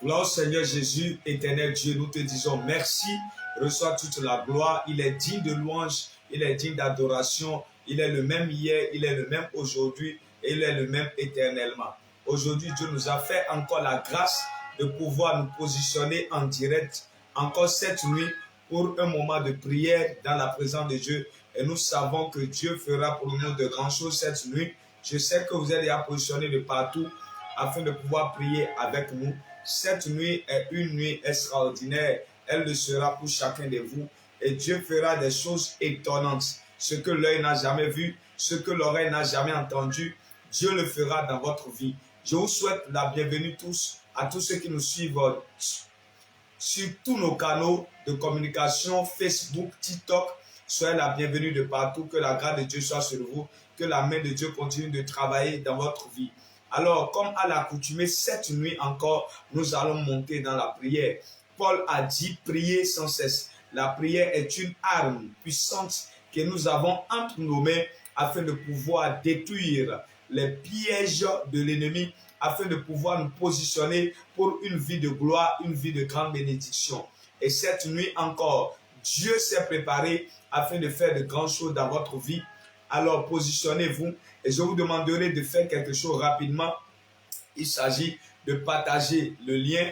Gloire au Seigneur Jésus, éternel Dieu, nous te disons merci. Reçois toute la gloire. Il est digne de louange, il est digne d'adoration. Il est le même hier, il est le même aujourd'hui et il est le même éternellement. Aujourd'hui, Dieu nous a fait encore la grâce de pouvoir nous positionner en direct encore cette nuit pour un moment de prière dans la présence de Dieu. Et nous savons que Dieu fera pour nous de grandes choses cette nuit. Je sais que vous êtes déjà positionnés de partout afin de pouvoir prier avec nous. Cette nuit est une nuit extraordinaire. Elle le sera pour chacun de vous. Et Dieu fera des choses étonnantes. Ce que l'œil n'a jamais vu, ce que l'oreille n'a jamais entendu, Dieu le fera dans votre vie. Je vous souhaite la bienvenue tous, à tous ceux qui nous suivent sur tous nos canaux de communication, Facebook, TikTok. Soyez la bienvenue de partout. Que la grâce de Dieu soit sur vous. Que la main de Dieu continue de travailler dans votre vie. Alors, comme à l'accoutumée, cette nuit encore, nous allons monter dans la prière. Paul a dit prier sans cesse. La prière est une arme puissante que nous avons entre nos mains afin de pouvoir détruire les pièges de l'ennemi, afin de pouvoir nous positionner pour une vie de gloire, une vie de grande bénédiction. Et cette nuit encore, Dieu s'est préparé afin de faire de grandes choses dans votre vie. Alors positionnez-vous et je vous demanderai de faire quelque chose rapidement. Il s'agit de partager le lien,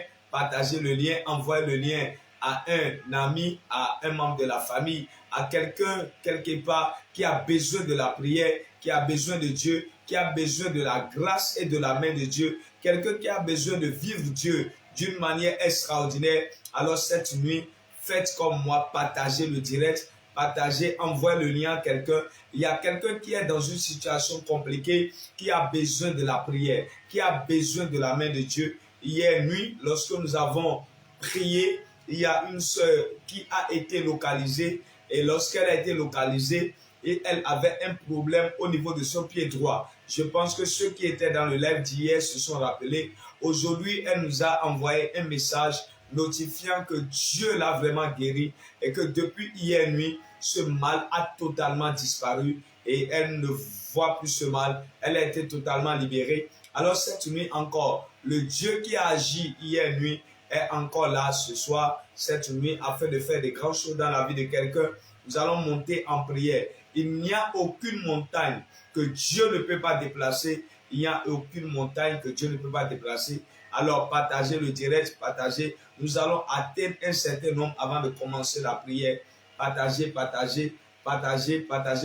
envoyer le lien à un ami, à un membre de la famille, à quelqu'un quelque part qui a besoin de la prière, qui a besoin de Dieu, qui a besoin de la grâce et de la main de Dieu, quelqu'un qui a besoin de vivre Dieu d'une manière extraordinaire. Alors cette nuit, faites comme moi, partagez le direct, partagez, envoyez le lien à quelqu'un. Il y a quelqu'un qui est dans une situation compliquée, qui a besoin de la prière, qui a besoin de la main de Dieu. Hier nuit, lorsque nous avons prié, il y a une sœur qui a été localisée et lorsqu'elle a été localisée, elle avait un problème au niveau de son pied droit. Je pense que ceux qui étaient dans le live d'hier se sont rappelés. Aujourd'hui, elle nous a envoyé un message notifiant que Dieu l'a vraiment guéri et que depuis hier nuit, ce mal a totalement disparu et elle ne voit plus ce mal. Elle a été totalement libérée. Alors cette nuit encore, le Dieu qui a agi hier nuit est encore là ce soir, cette nuit, afin de faire des grandes choses dans la vie de quelqu'un. Nous allons monter en prière. Il n'y a aucune montagne que Dieu ne peut pas déplacer. Il n'y a aucune montagne que Dieu ne peut pas déplacer. Alors partagez le direct, partagez. Nous allons atteindre un certain nombre avant de commencer la prière. Partagez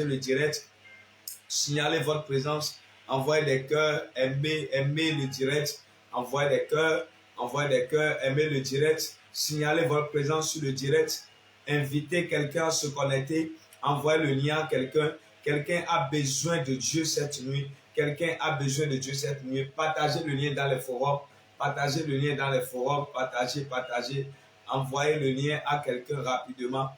le direct. Signalez votre présence. Envoyez des cœurs, aimez le direct. Envoyez des cœurs, aimez le direct. Signalez votre présence sur le direct. Invitez quelqu'un à se connecter. Envoyez le lien à quelqu'un. Quelqu'un a besoin de Dieu cette nuit. Partagez le lien dans les forums. Partagez. Envoyez le lien à quelqu'un rapidement.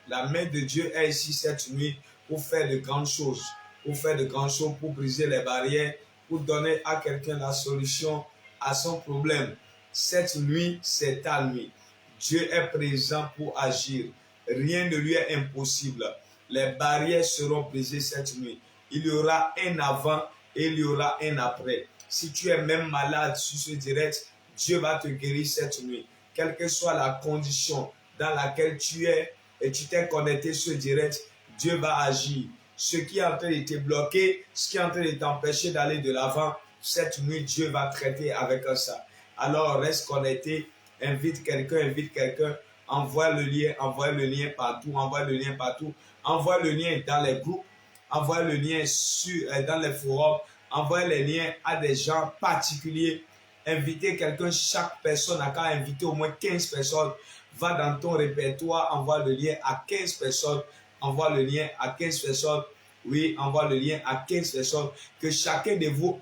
La main de Dieu est ici cette nuit pour faire de grandes choses. Pour briser les barrières, pour donner à quelqu'un la solution à son problème. Cette nuit, c'est ta nuit. Dieu est présent pour agir. Rien ne lui est impossible. Les barrières seront brisées cette nuit. Il y aura un avant et il y aura un après. Si tu es même malade sur ce direct, Dieu va te guérir cette nuit. Quelle que soit la condition dans laquelle tu es et tu t'es connecté sur ce direct, Dieu va agir. Ce qui est en train de te bloquer, ce qui est en train de t'empêcher d'aller de l'avant, cette nuit, Dieu va traiter avec ça. Alors, reste connecté, invite quelqu'un, envoie le lien partout, envoie le lien dans les groupes, envoie le lien dans les forums, envoie les liens à des gens particuliers, invitez quelqu'un, chaque personne a qu'à inviter au moins 15 personnes, va dans ton répertoire, envoie le lien à 15 personnes, envoie le lien à 15 personnes, que chacun de vous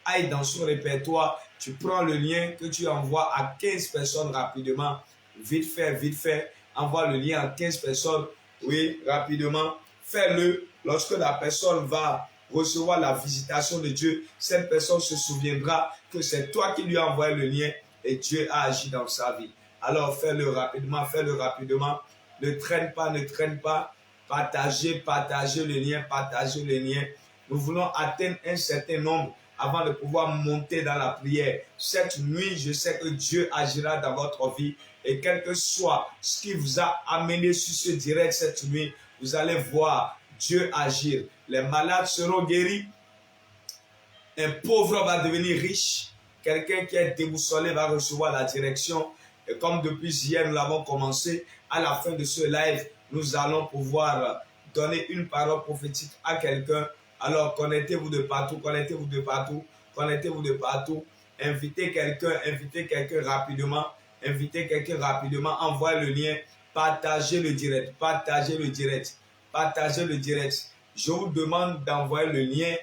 aille dans son répertoire, tu prends le lien que tu envoies à 15 personnes rapidement, vite fait, envoie le lien à 15 personnes, rapidement, fais-le. Lorsque la personne va recevoir la visitation de Dieu, cette personne se souviendra que c'est toi qui lui as envoyé le lien et Dieu a agi dans sa vie. Alors fais-le rapidement, ne traîne pas, partagez le lien, Nous voulons atteindre un certain nombre avant de pouvoir monter dans la prière. Cette nuit, je sais que Dieu agira dans votre vie et quel que soit ce qui vous a amené sur ce direct cette nuit, vous allez voir Dieu agir. Les malades seront guéris, un pauvre va devenir riche, quelqu'un qui est déboussolé va recevoir la direction. Et comme depuis hier, nous l'avons commencé, à la fin de ce live, nous allons pouvoir donner une parole prophétique à quelqu'un. Alors, connectez-vous de partout, connectez-vous de partout, connectez-vous de partout. Invitez quelqu'un rapidement, invitez quelqu'un rapidement, envoyez le lien, partagez le direct, partagez le direct, partagez le direct. Je vous demande d'envoyer le lien.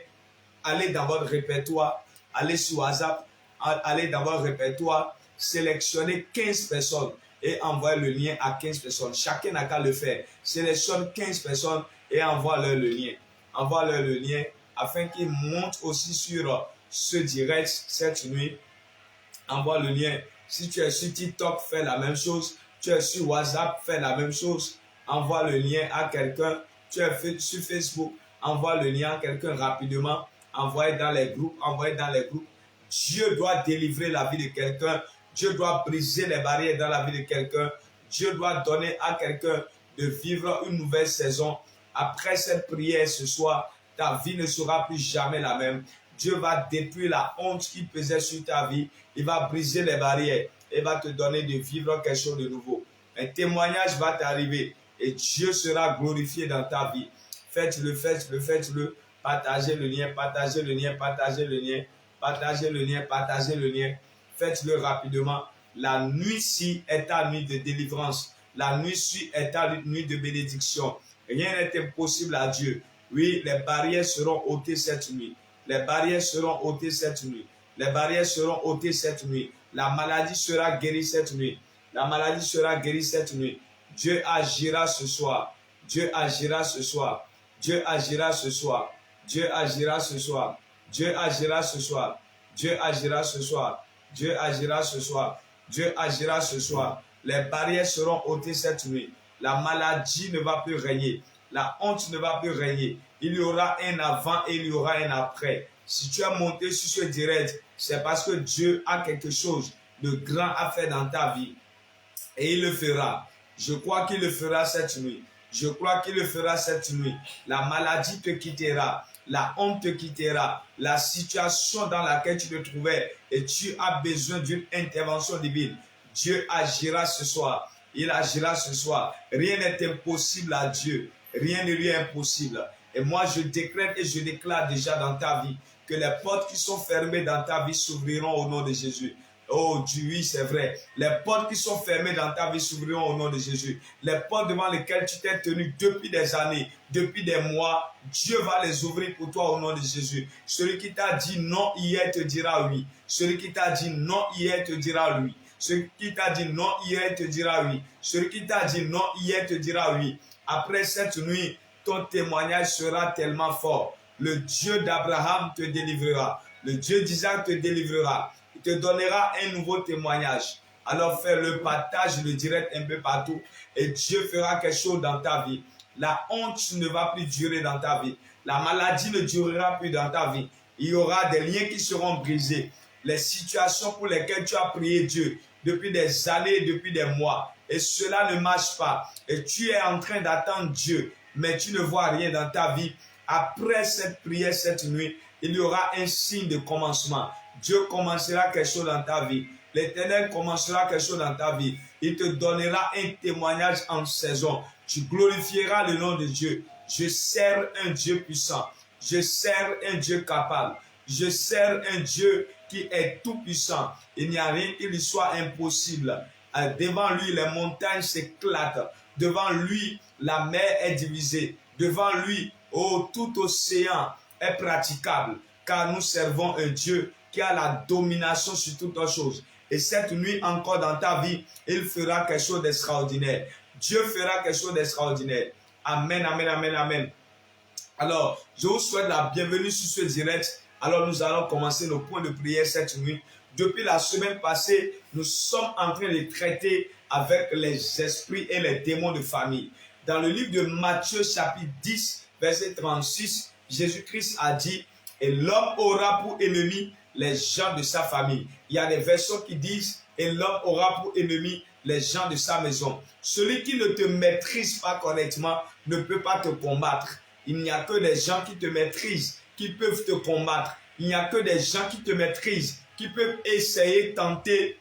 Allez dans votre répertoire, allez sur WhatsApp, allez dans votre répertoire, sélectionnez 15 personnes et envoyez le lien à 15 personnes. Chacun n'a qu'à le faire. Sélectionne 15 personnes et envoie-leur le lien. Envoie-leur le lien afin qu'ils montent aussi sur ce direct cette nuit. Envoie le lien. Si tu es sur TikTok, fais la même chose. Tu es sur WhatsApp, fais la même chose. Envoie le lien à quelqu'un. Tu es sur Facebook, envoie le lien à quelqu'un rapidement. Envoyez dans les groupes, envoyez dans les groupes. Dieu doit délivrer la vie de quelqu'un. Dieu doit briser les barrières dans la vie de quelqu'un. Dieu doit donner à quelqu'un de vivre une nouvelle saison. Après cette prière ce soir, ta vie ne sera plus jamais la même. Dieu va détruire la honte qui pesait sur ta vie. Il va briser les barrières et va te donner de vivre quelque chose de nouveau. Un témoignage va t'arriver et Dieu sera glorifié dans ta vie. Faites-le, faites-le, faites-le. Partagez le lien, partagez le lien, partagez le lien, partagez le lien, partagez le lien. Faites-le rapidement. La nuit-ci est ta nuit de délivrance. La nuit-ci est ta nuit de bénédiction. Rien n'est impossible à Dieu. Oui, les barrières seront ôtées cette nuit. Les barrières seront ôtées cette nuit. Les barrières seront ôtées cette nuit. La maladie sera guérie cette nuit. La maladie sera guérie cette nuit. Dieu agira ce soir. Dieu agira ce soir. Dieu agira ce soir. Dieu agira ce soir. Dieu agira ce soir. Dieu agira ce soir. Dieu agira ce soir. Dieu agira ce soir. Les barrières seront ôtées cette nuit. La maladie ne va plus régner. La honte ne va plus régner. Il y aura un avant et il y aura un après. Si tu as monté sur ce direct, c'est parce que Dieu a quelque chose de grand à faire dans ta vie. Et il le fera. Je crois qu'il le fera cette nuit. Je crois qu'il le fera cette nuit. La maladie te quittera. La honte te quittera. La situation dans laquelle tu te trouvais et tu as besoin d'une intervention divine. Dieu agira ce soir. Il agira ce soir. Rien n'est impossible à Dieu. Rien ne lui est impossible. Et moi, je décrète et je déclare déjà dans ta vie que les portes qui sont fermées dans ta vie s'ouvriront au nom de Jésus. Oh Dieu, oui, c'est vrai. Les portes qui sont fermées dans ta vie s'ouvriront au nom de Jésus. Les portes devant lesquelles tu t'es tenu depuis des années, depuis des mois, Dieu va les ouvrir pour toi au nom de Jésus. Celui qui t'a dit non hier te dira oui. Celui qui t'a dit non hier te dira oui. Celui qui t'a dit non hier te dira oui. Celui qui t'a dit non hier te dira oui. Après cette nuit, ton témoignage sera tellement fort. Le Dieu d'Abraham te délivrera. Le Dieu d'Isaac te délivrera. Il te donnera un nouveau témoignage. Alors fais le partage, le direct un peu partout et Dieu fera quelque chose dans ta vie. La honte ne va plus durer dans ta vie. La maladie ne durera plus dans ta vie. Il y aura des liens qui seront brisés. Les situations pour lesquelles tu as prié Dieu depuis des années, depuis des mois, et cela ne marche pas. Et tu es en train d'attendre Dieu, mais tu ne vois rien dans ta vie. Après cette prière cette nuit, il y aura un signe de commencement. Dieu commencera quelque chose dans ta vie. L'Éternel commencera quelque chose dans ta vie. Il te donnera un témoignage en saison. Tu glorifieras le nom de Dieu. Je sers un Dieu puissant. Je sers un Dieu capable. Je sers un Dieu qui est tout puissant. Il n'y a rien qui lui soit impossible. Devant lui, les montagnes s'éclatent. Devant lui, la mer est divisée. Devant lui, tout océan est praticable. Car nous servons un Dieu qui a la domination sur toutes les choses. Et cette nuit encore dans ta vie, il fera quelque chose d'extraordinaire. Dieu fera quelque chose d'extraordinaire. Amen, amen, amen, amen. Alors, je vous souhaite la bienvenue sur ce direct. Alors, nous allons commencer nos points de prière cette nuit. Depuis la semaine passée, nous sommes en train de traiter avec les esprits et les démons de famille. Dans le livre de Matthieu chapitre 10, verset 36, Jésus-Christ a dit: Et l'homme aura pour ennemi les gens de sa famille. Il y a des versions qui disent, et l'homme aura pour ennemi les gens de sa maison. Celui qui ne te maîtrise pas correctement ne peut pas te combattre. Il n'y a que des gens qui te maîtrisent, qui peuvent te combattre. Il n'y a que des gens qui te maîtrisent, qui peuvent essayer, tenter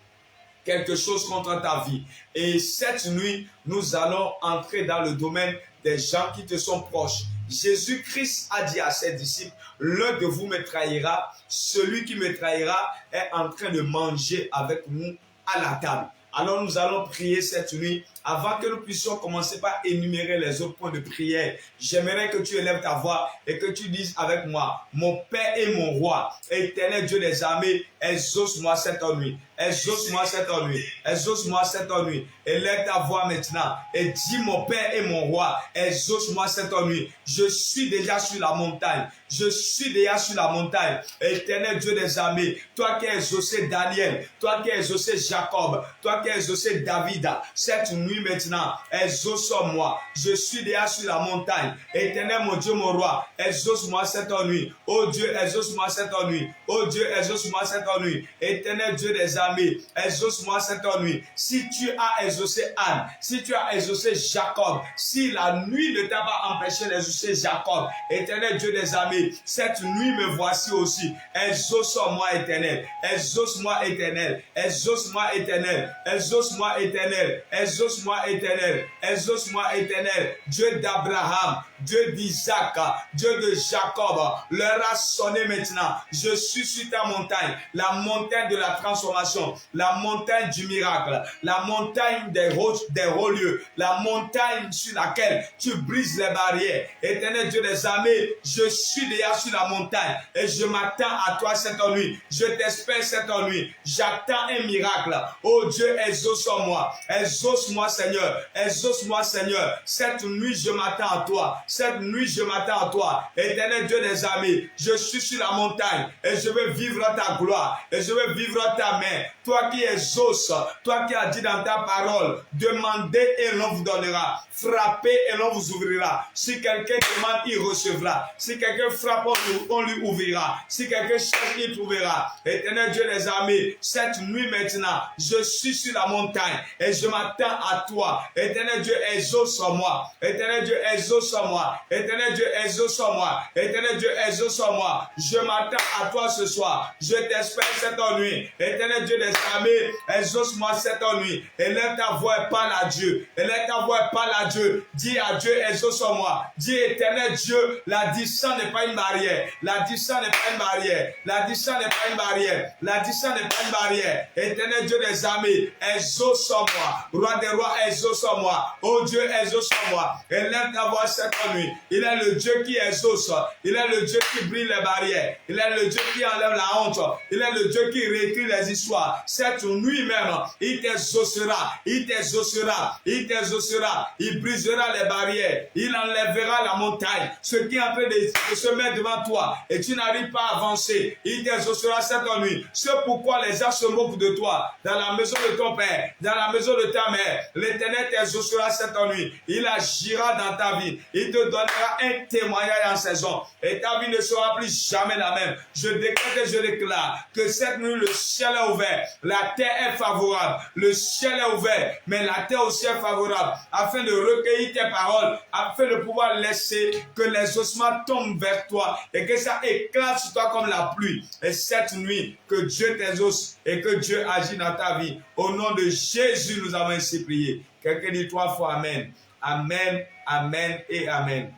quelque chose contre ta vie. Et cette nuit, nous allons entrer dans le domaine des gens qui te sont proches. Jésus-Christ a dit à ses disciples, l'un de vous me trahira, celui qui me trahira est en train de manger avec nous à la table. Alors nous allons prier cette nuit. Avant que nous puissions commencer par énumérer les autres points de prière, j'aimerais que tu élèves ta voix et que tu dises avec moi, mon Père et mon Roi, éternel Dieu des armées, exauce-moi cette nuit. Exauce-moi cette nuit. Exauce-moi cette nuit. Élève ta voix maintenant et dis, mon Père et mon Roi, exauce-moi cette nuit. Je suis déjà sur la montagne. Je suis déjà sur la montagne. Éternel Dieu des armées, toi qui as exaucé Daniel, toi qui as exaucé Jacob, toi qui as exaucé David, cette nuit maintenant, exauce-moi. Je suis déjà sur la montagne. Éternel mon Dieu, mon Roi, exauce-moi cette nuit. Oh Dieu, exauce-moi cette nuit. Oh Dieu, exauce-moi cette nuit. Éternel Dieu des armées, exauce-moi cette nuit. Si tu as exaucé Anne, si tu as exaucé Jacob, si la nuit ne t'a pas empêché d'exaucer Jacob, éternel Dieu des armées, cette nuit me voici aussi. Exauce-moi éternel. Exauce-moi éternel. Exauce-moi éternel. Exauce-moi éternel. Exauce-moi éternel. Exauce-moi éternel. Dieu d'Abraham, Dieu d'Isaac, Dieu de Jacob, l'heure a sonné maintenant. Je suis sur ta montagne, la montagne de la transformation, la montagne du miracle, la montagne des hauts lieux, la montagne sur laquelle tu brises les barrières. Éternel Dieu des armées, je suis déjà sur la montagne et je m'attends à toi cette nuit. Je t'espère cette nuit. J'attends un miracle. Oh Dieu, exauce-moi. Exauce-moi Seigneur. Exauce-moi Seigneur. Cette nuit, je m'attends à toi. Cette nuit, je m'attends à toi. Éternel Dieu des armées, je suis sur la montagne et je veux vivre ta gloire et je veux vivre ta main. Toi qui exauces, toi qui as dit dans ta parole, demandez et l'on vous donnera. Frappez et l'on vous ouvrira. Si quelqu'un demande, il recevra. Si quelqu'un frappe, on lui ouvrira. Si quelqu'un cherche, il trouvera. Éternel Dieu des armées, cette nuit maintenant, je suis sur la montagne et je m'attends à toi. Éternel Dieu, exauce-moi. Éternel Dieu, exauce-moi. Éternel Dieu, exauce-moi. Éternel Dieu, exauce-moi. Je m'attends à toi ce soir. Je t'espère cette nuit. Éternel Dieu des armées, exauce-moi cette nuit. Élève ta voix et parle à Dieu. Élève ta voix et parle à Dieu. Dis à Dieu, exauce-moi. Dis, éternel Dieu, la distance n'est pas une barrière. La distance n'est pas une barrière. La distance n'est pas une barrière. La distance n'est pas une barrière. Éternel Dieu des armées, exauce-moi. Roi des rois, exauce-moi. Oh Dieu, exauce-moi. Élève ta voix cette nuit. Il est le Dieu qui exauce. Il est le Dieu qui brise les barrières. Il est le Dieu qui enlève la honte. Il est le Dieu qui réécrit les histoires. Cette nuit même, il t'exaucera. Il t'exaucera. Il t'exaucera. Il brisera les barrières. Il enlèvera la montagne. Ce qui est en train de se mettre devant toi et tu n'arrives pas à avancer. Il t'exaucera cette nuit. C'est pourquoi les gens se moquent de toi. Dans la maison de ton père, dans la maison de ta mère, l'Éternel t'exaucera cette nuit. Il agira dans ta vie. Il te donnera un témoignage en saison. Et ta vie ne sera plus jamais la même. Je décrète et je déclare que cette nuit, le ciel est ouvert. La terre est favorable. Le ciel est ouvert. Mais la terre aussi est favorable. Afin de recueillir tes paroles. Afin de pouvoir laisser que les ossements tombent vers toi. Et que ça éclate sur toi comme la pluie. Et cette nuit, que Dieu t'exauce. Et que Dieu agit dans ta vie. Au nom de Jésus, nous avons ainsi prié. Quelqu'un dit 3 fois Amen. Amen, Amen et Amen.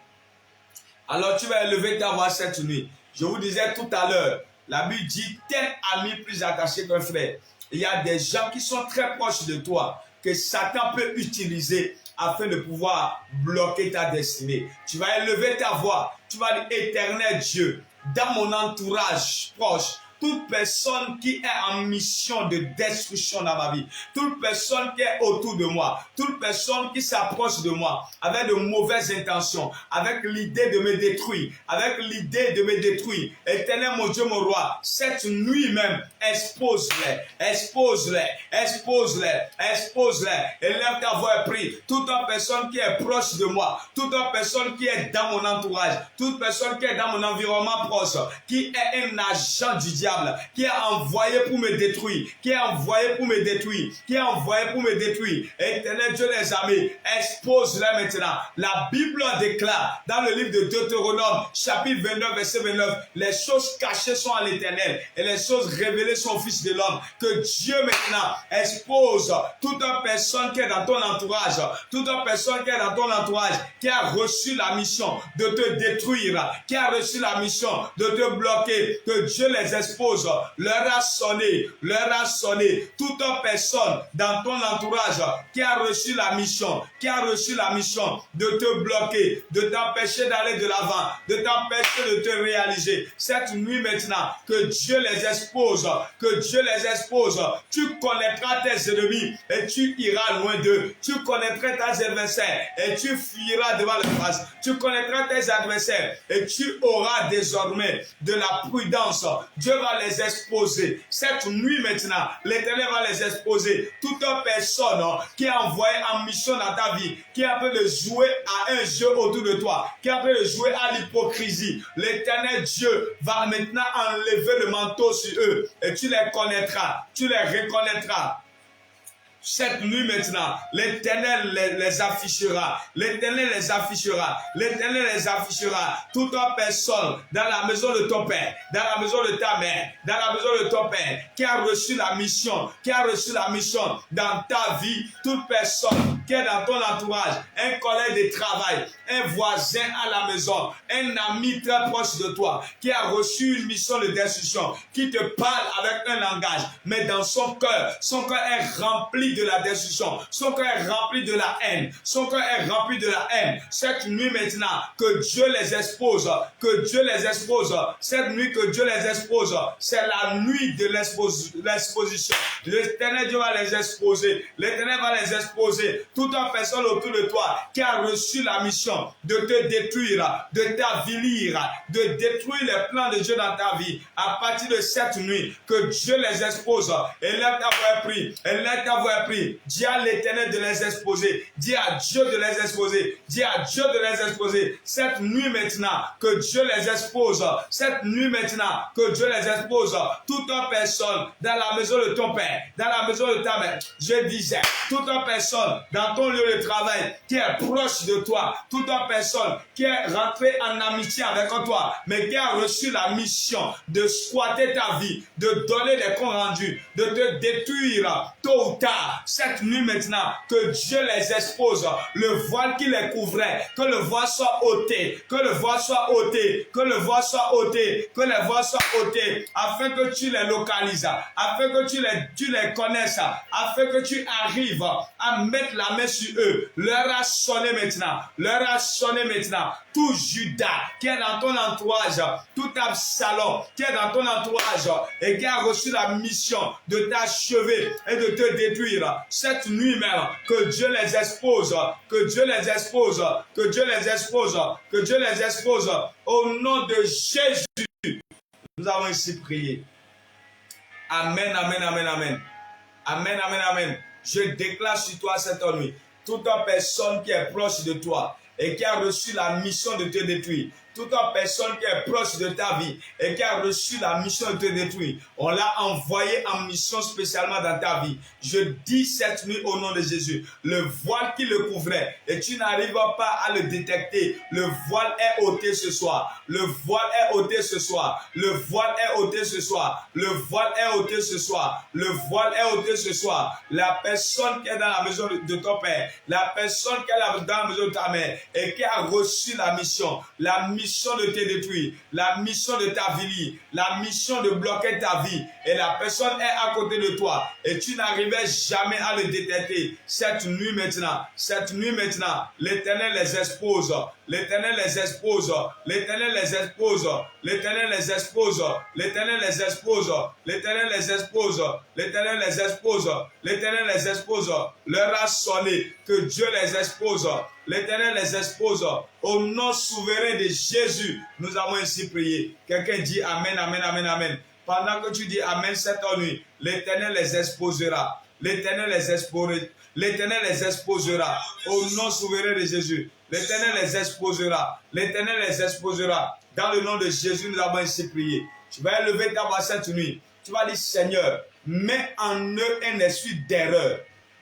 Alors tu vas élever ta voix cette nuit. Je vous disais tout à l'heure, la Bible dit, tel ami plus attaché qu'un frère. Il y a des gens qui sont très proches de toi, que Satan peut utiliser afin de pouvoir bloquer ta destinée. Tu vas élever ta voix, tu vas dire, éternel Dieu, dans mon entourage proche, toute personne qui est en mission de destruction dans ma vie, toute personne qui est autour de moi, toute personne qui s'approche de moi avec de mauvaises intentions, avec l'idée de me détruire, avec l'idée de me détruire. Éternel mon Dieu, mon roi, cette nuit même, expose-les, expose-les, expose-les, expose-les. Élève ta voix et prie. Toute personne qui est proche de moi, toute personne qui est dans mon entourage, toute personne qui est dans mon environnement proche, qui est un agent du diable, qui est envoyé pour me détruire, qui est envoyé pour me détruire, qui est envoyé pour me détruire. Éternel Dieu les amis, expose-les maintenant. La Bible déclare dans le livre de Deutéronome, chapitre 29, verset 29, les choses cachées sont à l'Éternel et les choses révélées sont au Fils de l'homme. Que Dieu maintenant expose toute personne qui est dans ton entourage, toute personne qui est dans ton entourage, qui a reçu la mission de te détruire, qui a reçu la mission de te bloquer, que Dieu les expose. Leur a sonné, toute personne dans ton entourage qui a reçu la mission, de te bloquer, de t'empêcher d'aller de l'avant, de t'empêcher de te réaliser. Cette nuit maintenant, que Dieu les expose, que Dieu les expose. Tu connaîtras tes ennemis et tu iras loin d'eux. Tu connaîtras tes adversaires et tu fuiras devant leur face. Tu connaîtras tes adversaires et tu auras désormais de la prudence. Dieu va les exposer. Cette nuit maintenant, l'Éternel va les exposer. Toute personne qui est envoyée en mission dans ta vie, qui est en train de jouer à un jeu autour de toi, qui est en train de jouer à l'hypocrisie, l'Éternel Dieu va maintenant enlever le manteau sur eux et tu les connaîtras, tu les reconnaîtras. Cette nuit maintenant, l'Éternel les affichera. L'Éternel les affichera. L'Éternel les affichera. Toute personne dans la maison de ton père, dans la maison de ta mère, dans la maison de ton père, qui a reçu la mission, dans ta vie, toute personne qui est dans ton entourage, un collègue de travail, un voisin à la maison, un ami très proche de toi, qui a reçu une mission de destruction, qui te parle avec un langage, mais dans son cœur est rempli de la destruction, son cœur est rempli de la haine, Cette nuit maintenant, que Dieu les expose, cette nuit que Dieu les expose, c'est la nuit de l'exposition. L'Éternel Dieu va les exposer, l'Éternel va les exposer. Toute personne autour de toi qui a reçu la mission de te détruire, de t'avilir, de détruire les plans de Dieu dans ta vie, à partir de cette nuit, que Dieu les expose. Élève ta voix et prie. Dis à l'Éternel de les exposer. Dis à Dieu de les exposer. Cette nuit maintenant, que Dieu les expose. Toute personne dans la maison de ton père, dans la maison de ta mère, je disais, toute personne dans ton lieu de travail qui est proche de toi, toute personne qui est rentrée en amitié avec toi, mais qui a reçu la mission de squatter ta vie, de donner des comptes rendus, de te détruire tôt ou tard. Cette nuit maintenant, que Dieu les expose, le voile qui les couvrait, que le voile soit ôté, afin que tu les localises, afin que tu les connaisses, afin que tu arrives à mettre la main sur eux. Leur a sonné maintenant. Tout Judas qui est dans ton entourage, tout Absalom qui est dans ton entourage et qui a reçu la mission de t'achever et de te détruire. Cette nuit même, que Dieu les expose, au nom de Jésus. Nous avons ici prié. Amen. Je déclare sur toi cette nuit, toute personne qui est proche de toi et qui a reçu la mission de te détruire, toute personne qui est proche de ta vie et qui a reçu la mission de te détruire, on l'a envoyé en mission spécialement dans ta vie. Je dis cette nuit au nom de Jésus, le voile qui le couvrait et tu n'arrives pas à le détecter, le voile est ôté ce soir. La personne qui est dans la maison de ton père, la personne qui est dans la maison de ta mère et qui a reçu la mission de te détruire, la mission de t'avilir, la mission de bloquer ta vie, et la personne est à côté de toi et tu n'arrivais jamais à le détecter. Cette nuit maintenant, l'Éternel les expose, L'Éternel les expose. L'Éternel les expose. L'Éternel les expose. L'Éternel les expose. L'Éternel les expose. L'Éternel les expose. L'Éternel les expose. L'heure a sonné. Que Dieu les expose. L'Éternel les expose. Au nom souverain de Jésus, nous avons ainsi prié. Quelqu'un dit Amen, Amen, Amen, Amen. Pendant que tu dis Amen cette nuit, l'Éternel les exposera. L'Éternel les exposera. L'Éternel les exposera. Au nom souverain de Jésus. L'Éternel les exposera. L'Éternel les exposera. Dans le nom de Jésus, nous avons ainsi prié. Tu vas élever ta voix cette nuit. Tu vas dire Seigneur, mets en eux un esprit d'erreur.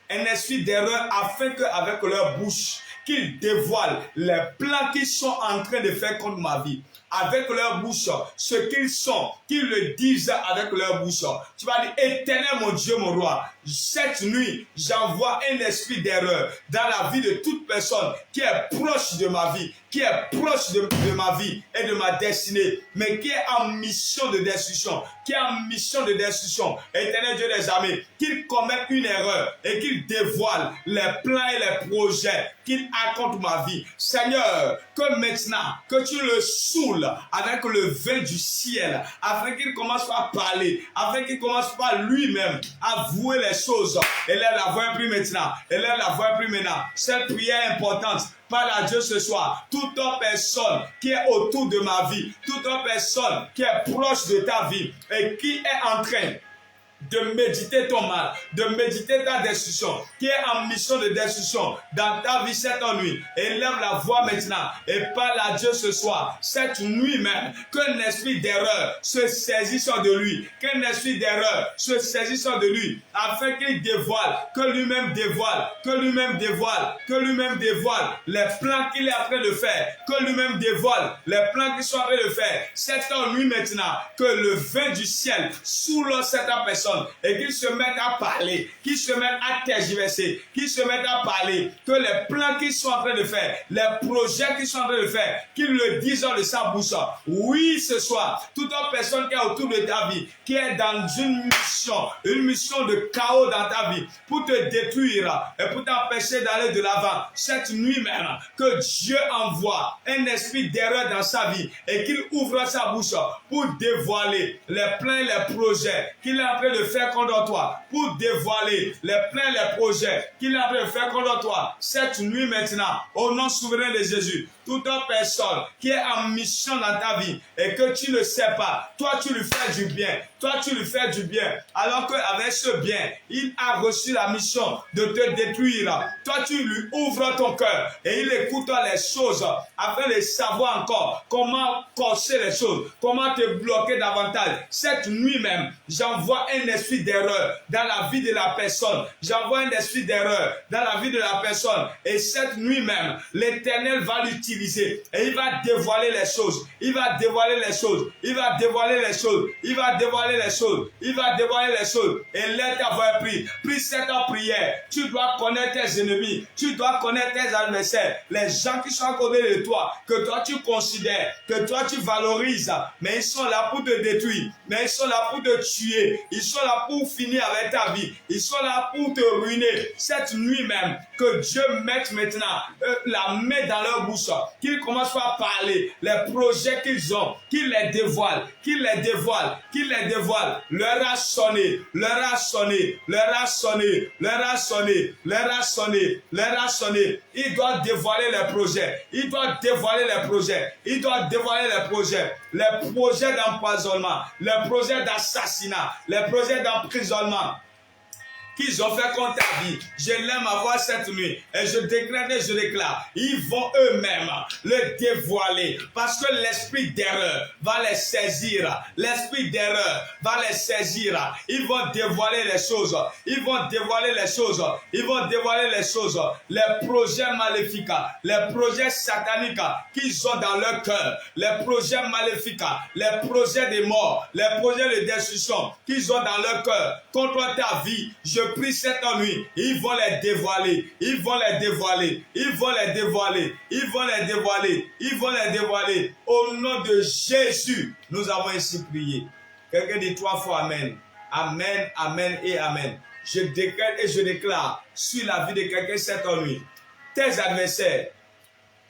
Un esprit d'erreur afin qu'avec leur bouche, qu'ils dévoilent les plans qu'ils sont en train de faire contre ma vie. Avec leur bouche, ce qu'ils sont, qu'ils le disent avec leur bouche. Tu vas dire, Éternel mon Dieu, mon roi, cette nuit, j'envoie un esprit d'erreur dans la vie de toute personne qui est proche de ma vie, qui est proche de ma vie et de ma destinée, mais qui est en mission de destruction, qui est en mission de destruction. Éternel Dieu des armées, qu'il commette une erreur et qu'il dévoile les plans et les projets qu'il a contre ma vie. Seigneur, que maintenant, que tu le saoules avec le vin du ciel, afin qu'il commence par parler, afin qu'il commence par lui-même à vouer les choses. Élève la voix plus maintenant. Élève la voix plus maintenant. Cette prière importante. Parle à Dieu ce soir. Toute personne qui est autour de ma vie, toute personne qui est proche de ta vie et qui est en train de méditer ton mal, de méditer ta destruction, qui est en mission de destruction dans ta vie cette nuit, élève la voix maintenant et parle à Dieu ce soir, cette nuit même, qu'un esprit d'erreur se saisisse de lui, qu'un esprit d'erreur se saisisse de lui, afin qu'il dévoile, que lui-même dévoile, que lui-même dévoile, que lui-même dévoile les plans qu'il est en train de faire, que lui-même dévoile les plans qu'il est en train de faire, cette nuit maintenant, que le vin du ciel soule cette personne, et qu'ils se mettent à parler, qu'ils se mettent à tergiverser, qu'ils se mettent à parler, que les plans qu'ils sont en train de faire, les projets qu'ils sont en train de faire, qu'ils le disent de sa bouche. Oui, ce soir, toute personne qui est autour de ta vie, qui est dans une mission de chaos dans ta vie, pour te détruire et pour t'empêcher d'aller de l'avant, cette nuit même, que Dieu envoie un esprit d'erreur dans sa vie et qu'il ouvre sa bouche pour dévoiler les plans et les projets qu'il est en train de faire contre toi, pour dévoiler les plans et les projets qu'il est en train de faire contre toi cette nuit maintenant, au nom souverain de Jésus. Toute personne qui est en mission dans ta vie et que tu ne sais pas, toi tu lui fais du bien, toi tu lui fais du bien, alors qu'avec ce bien, il a reçu la mission de te détruire. Toi tu lui ouvres ton cœur et il écoute les choses afin de savoir encore comment corser les choses, comment te bloquer davantage. Cette nuit même, j'envoie un esprit d'erreur dans la vie de la personne. J'envoie un esprit d'erreur dans la vie de la personne. Et cette nuit même, l'Éternel va l'utiliser et il va dévoiler les choses. Il va dévoiler les choses. Il va dévoiler les choses. Il va dévoiler les choses. Il va dévoiler les choses. Et laisse avoir pris. Prie cette prière. Tu dois connaître tes ennemis. Tu dois connaître tes adversaires. Les gens qui sont à côté de toi, que toi tu considères, que toi tu valorises, mais ils sont là pour te détruire. Mais ils sont là pour te tuer. Ils sont là pour finir avec ta vie. Ils sont là pour te ruiner. Cette nuit même, que Dieu mette maintenant la main dans leur bouche, qu'ils commencent par parler les projets qu'ils ont, qu'ils les dévoilent, qu'ils les dévoilent, qu'ils les dévoilent. L'heure a sonné, l'heure a sonné, l'heure a sonné, l'heure a sonné, l'heure a sonné, l'heure a sonné. Il doit dévoiler les projets, il doit dévoiler les projets, il doit dévoiler les projets d'empoisonnement, les projets d'assassinat, les projets d'emprisonnement qu'ils ont fait contre ta vie. Je l'aime avoir cette nuit et je déclare et je déclare, ils vont eux-mêmes le dévoiler parce que l'esprit d'erreur va les saisir. L'esprit d'erreur va les saisir. Ils vont dévoiler les choses. Ils vont dévoiler les choses. Ils vont dévoiler les choses. Les projets maléfiques, les projets sataniques qu'ils ont dans leur cœur, les projets maléfiques, les projets de mort, les projets de destruction qu'ils ont dans leur cœur contre ta vie. Je prie cette nuit, ils vont les dévoiler, ils vont les dévoiler, ils vont les dévoiler, ils vont les dévoiler, ils vont les dévoiler. Au nom de Jésus, nous avons ainsi prié. Quelqu'un dit 3 fois Amen. Amen, Amen et Amen. Je décrète et je déclare sur la vie de quelqu'un cette nuit. Tes adversaires,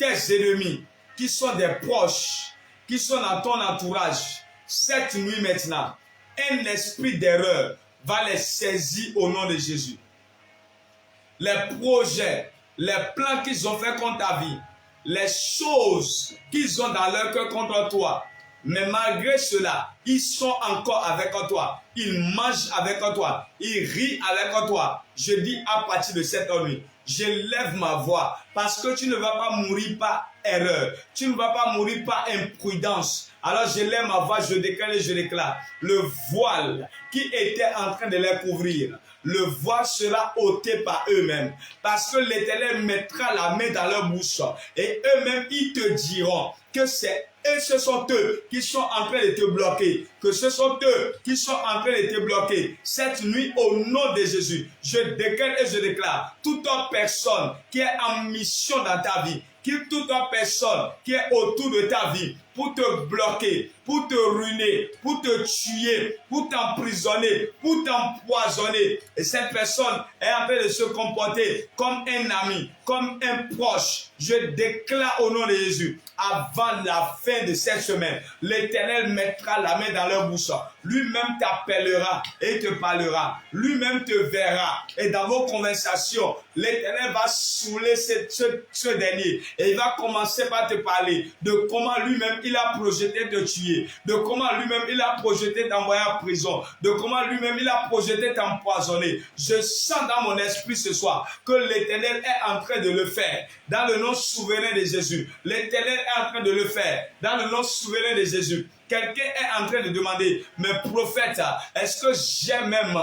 tes ennemis, qui sont des proches, qui sont dans ton entourage, cette nuit maintenant, un esprit d'erreur va les saisir au nom de Jésus. Les projets, les plans qu'ils ont fait contre ta vie, les choses qu'ils ont dans leur cœur contre toi, mais malgré cela, ils sont encore avec toi. Ils mangent avec toi. Ils rient avec toi. Je dis à partir de cette nuit, je lève ma voix parce que tu ne vas pas mourir par erreur. Tu ne vas pas mourir par imprudence. Alors je lève ma voix, je déclare et je déclare. Le voile qui était en train de les couvrir, le voile sera ôté par eux-mêmes. Parce que l'Éternel mettra la main dans leur bouche. Et eux-mêmes, ils te diront que ce sont eux qui sont en train de te bloquer. Que ce sont eux qui sont en train de te bloquer. Cette nuit, au nom de Jésus, je déclare et je déclare. Toute personne qui est en mission dans ta vie, toute personne qui est autour de ta vie pour te bloquer, pour te ruiner, pour te tuer, pour t'emprisonner, pour t'empoisonner. Et cette personne est en train de se comporter comme un ami, comme un proche. Je déclare au nom de Jésus, avant la fin de cette semaine, l'Éternel mettra la main dans leur bouche. Lui-même t'appellera et te parlera. Lui-même te verra. Et dans vos conversations, l'Éternel va saouler ce dernier. Et il va commencer par te parler de comment lui-même il a projeté de te tuer, de comment lui-même il a projeté t'envoyer en prison, de comment lui-même il a projeté t'empoisonner. Je sens dans mon esprit ce soir que l'Éternel est en train de le faire. Dans le nom souverain de Jésus. L'Éternel est en train de le faire. Dans le nom souverain de Jésus. Quelqu'un est en train de demander, mais prophète, est-ce que j'ai même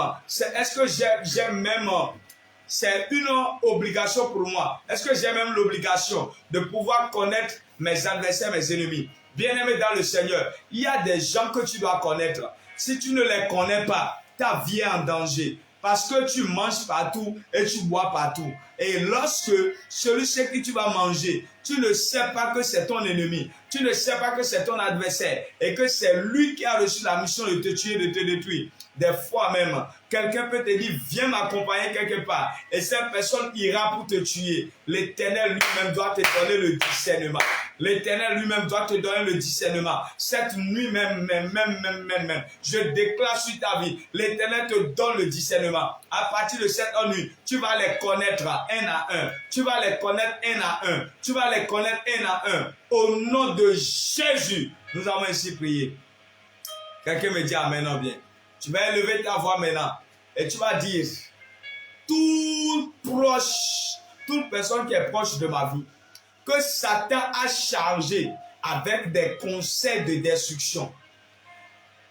c'est une obligation pour moi. Est-ce que j'ai même l'obligation de pouvoir connaître mes adversaires, mes ennemis? Bien-aimé dans le Seigneur, il y a des gens que tu dois connaître. Si tu ne les connais pas, ta vie est en danger. Parce que tu manges partout et tu bois partout. Et lorsque celui chez qui tu vas manger, tu ne sais pas que c'est ton ennemi. Tu ne sais pas que c'est ton adversaire. Et que c'est lui qui a reçu la mission de te tuer, de te détruire. Des fois même, quelqu'un peut te dire, viens m'accompagner quelque part. Et cette personne ira pour te tuer. L'Éternel lui-même doit te donner le discernement. L'Éternel lui-même doit te donner le discernement. Cette nuit même, je déclare sur ta vie, l'Éternel te donne le discernement. À partir de cette nuit, tu vas les connaître un à un. Tu vas les connaître un à un. Tu vas les connaître un à un. Au nom de Jésus, nous avons ainsi prié. Quelqu'un me dit amen, non bien. Tu vas élever ta voix maintenant et tu vas dire, toute personne qui est proche de ma vie, que Satan a chargé avec des conseils de destruction.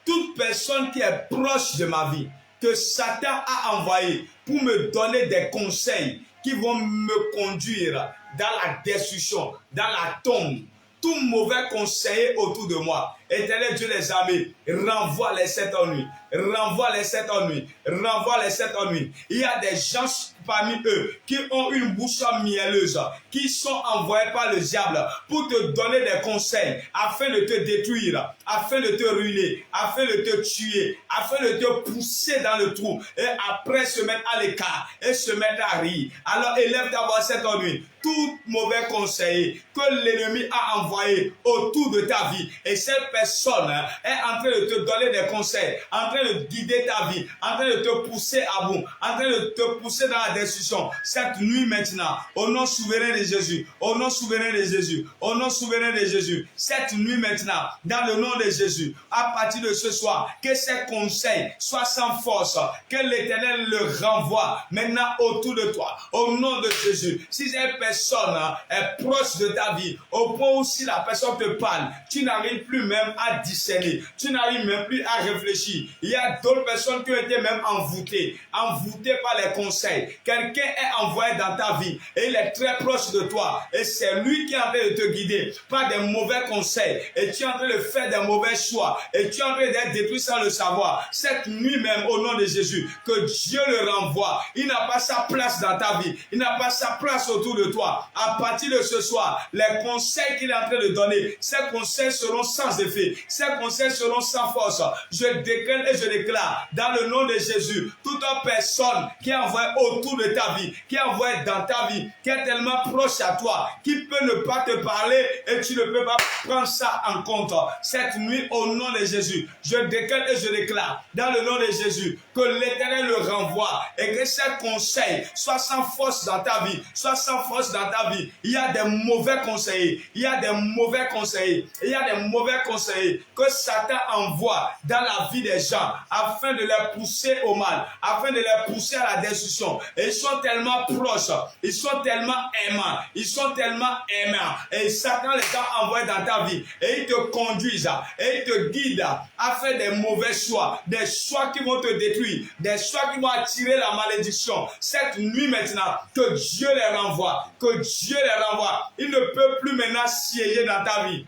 Toute personne qui est proche de ma vie, que Satan a envoyé pour me donner des conseils qui vont me conduire dans la destruction, dans la tombe. Tout mauvais conseiller autour de moi. Éternel Dieu les armées, renvoie-les cette nuit. Renvoie-les cette nuit. Renvoie-les cette nuit. Il y a des gens parmi eux qui ont une bouche mielleuse, qui sont envoyés par le diable pour te donner des conseils afin de te détruire, afin de te ruiner, afin de te tuer, afin de te pousser dans le trou et après se mettre à l'écart et se mettre à rire. Alors élève ta voix cette nuit. Tout mauvais conseiller que l'ennemi a envoyé autour de ta vie et cette personne est en train de te donner des conseils, en train de guider ta vie, en train de te pousser à bout, en train de te pousser dans la destruction. Cette nuit maintenant, au nom souverain de Jésus, au nom souverain de Jésus, au nom souverain de Jésus, cette nuit maintenant, dans le nom de Jésus, à partir de ce soir, que ces conseils soient sans force, que l'Éternel le renvoie maintenant autour de toi, au nom de Jésus. Si cette personne est proche de ta vie, au point où si la personne te parle, tu n'arrives plus même à discerner, tu n'arrives même plus à réfléchir. Il y a d'autres personnes qui ont été même envoûtées par les conseils. Quelqu'un est envoyé dans ta vie et il est très proche de toi et c'est lui qui est en train de te guider par des mauvais conseils et tu es en train de faire des mauvais choix et tu es en train d'être détruit sans le savoir. Cette nuit même, au nom de Jésus, que Dieu le renvoie. Il n'a pas sa place dans ta vie, il n'a pas sa place autour de toi. toi. À partir de ce soir, les conseils qu'il est en train de donner, ces conseils seront sans effet. Ces conseils seront sans force. Je décrète et je déclare, dans le nom de Jésus, toute personne qui est envoyée autour de ta vie, qui est envoyée dans ta vie, qui est tellement proche à toi, qui peut ne pas te parler et tu ne peux pas prendre ça en compte. Cette nuit, au nom de Jésus, je décrète et je déclare, dans le nom de Jésus, que l'Éternel le renvoie et que ces conseils soient sans force dans ta vie, soient sans force dans ta vie. Il y a des mauvais conseillers, il y a des mauvais conseillers, il y a des mauvais conseillers que Satan envoie dans la vie des gens afin de les pousser au mal, afin de les pousser à la destruction. Et ils sont tellement proches, ils sont tellement aimants, ils sont tellement aimants. Et Satan les a envoyés dans ta vie et ils te conduisent et ils te guident à faire des mauvais choix, des choix qui vont te détruire, des choix qui vont attirer la malédiction. Cette nuit maintenant, que Dieu les renvoie, que Dieu les renvoie. Il ne peut plus maintenant siéger dans ta vie.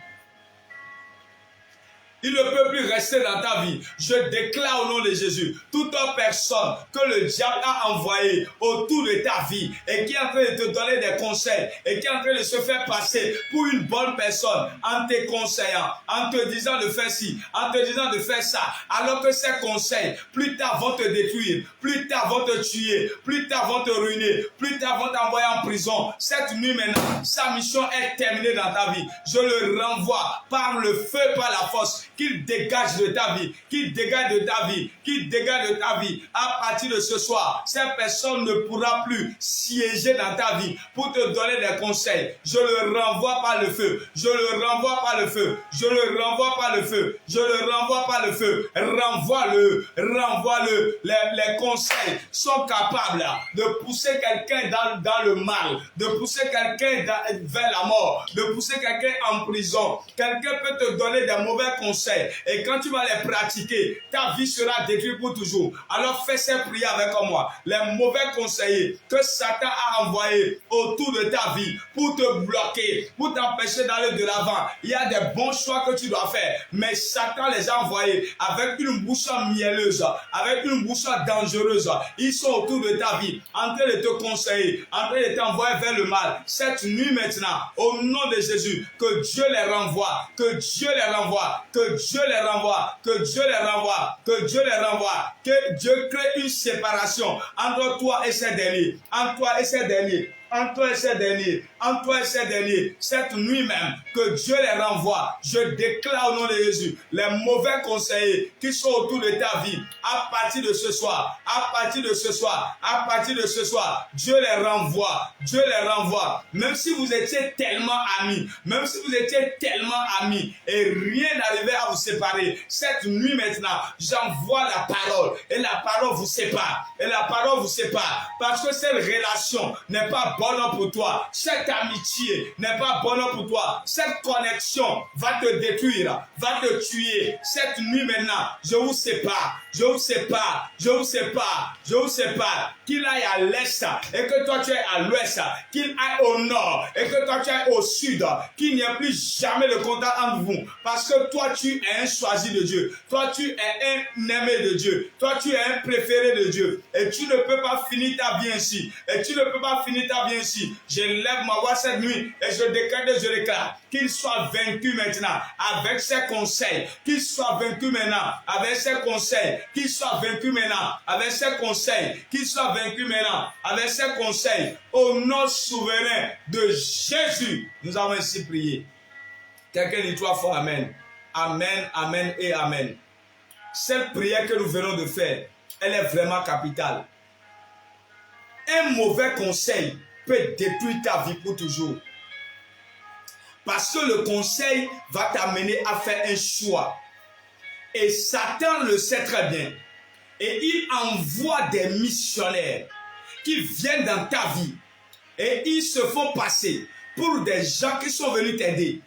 Il ne peut plus rester dans ta vie. Je déclare au nom de Jésus, toute personne que le diable a envoyée autour de ta vie et qui est en train de te donner des conseils et qui est en train de se faire passer pour une bonne personne en te conseillant, en te disant de faire ci, en te disant de faire ça, alors que ces conseils, plus tard vont te détruire, plus tard vont te tuer, plus tard vont te ruiner, plus tard vont t'envoyer en prison. Cette nuit maintenant, sa mission est terminée dans ta vie. Je le renvoie par le feu, par la force, qu'il dégage de ta vie, qu'il dégage de ta vie, qu'il dégage de ta vie. À partir de ce soir, cette personne ne pourra plus siéger dans ta vie pour te donner des conseils. Je le renvoie par le feu, je le renvoie par le feu, je le renvoie par le feu, je le renvoie par le feu. Renvoie-le, renvoie-le. Les conseils sont capables de pousser quelqu'un dans le mal, de pousser quelqu'un vers la mort, de pousser quelqu'un en prison. Quelqu'un peut te donner des mauvais conseils et quand tu vas les pratiquer, ta vie sera détruite pour toujours. Alors fais cette prière avec moi. Les mauvais conseillers que Satan a envoyés autour de ta vie pour te bloquer, pour t'empêcher d'aller de l'avant. Il y a des bons choix que tu dois faire, mais Satan les a envoyés avec une bouche mielleuse, avec une bouche dangereuse. Ils sont autour de ta vie, en train de te conseiller, en train de t'envoyer vers le mal. Cette nuit maintenant, au nom de Jésus, que Dieu les renvoie, que Dieu les renvoie, que Dieu les renvoie, que Dieu les renvoie, que Dieu les renvoie, que Dieu crée une séparation entre toi et ces derniers, entre toi et ces derniers. En toi et ces derniers, en toi et ces derniers, cette nuit même, que Dieu les renvoie. Je déclare au nom de Jésus, les mauvais conseillers qui sont autour de ta vie, à partir de ce soir, à partir de ce soir, à partir de ce soir, Dieu les renvoie, Dieu les renvoie. Même si vous étiez tellement amis, même si vous étiez tellement amis, et rien n'arrivait à vous séparer, cette nuit maintenant, j'envoie la parole, et la parole vous sépare, et la parole vous sépare, parce que cette relation n'est pas bonne pour toi, cette amitié n'est pas bonne pour toi, cette connexion va te détruire, va te tuer. Cette nuit maintenant, je vous sépare, je vous sépare, je vous sépare, je vous sépare. Qu'il aille à l'est et que toi tu es à l'ouest, qu'il aille au nord et que toi tu ailles au sud, qu'il n'y ait plus jamais de contact entre vous, parce que toi tu es un choisi de Dieu, toi tu es un aimé de Dieu, toi tu es un préféré de Dieu, et tu ne peux pas finir ta vie ainsi, et tu ne peux pas finir ta vie ainsi. Je lève ma voix cette nuit et je déclare et je déclare qu'il soit vaincu maintenant avec ses conseils, qu'il soit vaincu maintenant avec ses conseils, qu'il soit vaincu maintenant avec ses conseils, qu'il soit vaincu maintenant avec ses conseils. Au nom souverain de Jésus, nous avons ainsi prié. Quelqu'un dit trois fois Amen. Amen, Amen et Amen. Cette prière que nous venons de faire, elle est vraiment capitale. Un mauvais conseil peut détruire ta vie pour toujours. Parce que le conseil va t'amener à faire un choix. Et Satan le sait très bien. Et il envoie des missionnaires qui viennent dans ta vie. Et ils se font passer pour des gens qui sont venus t'aider.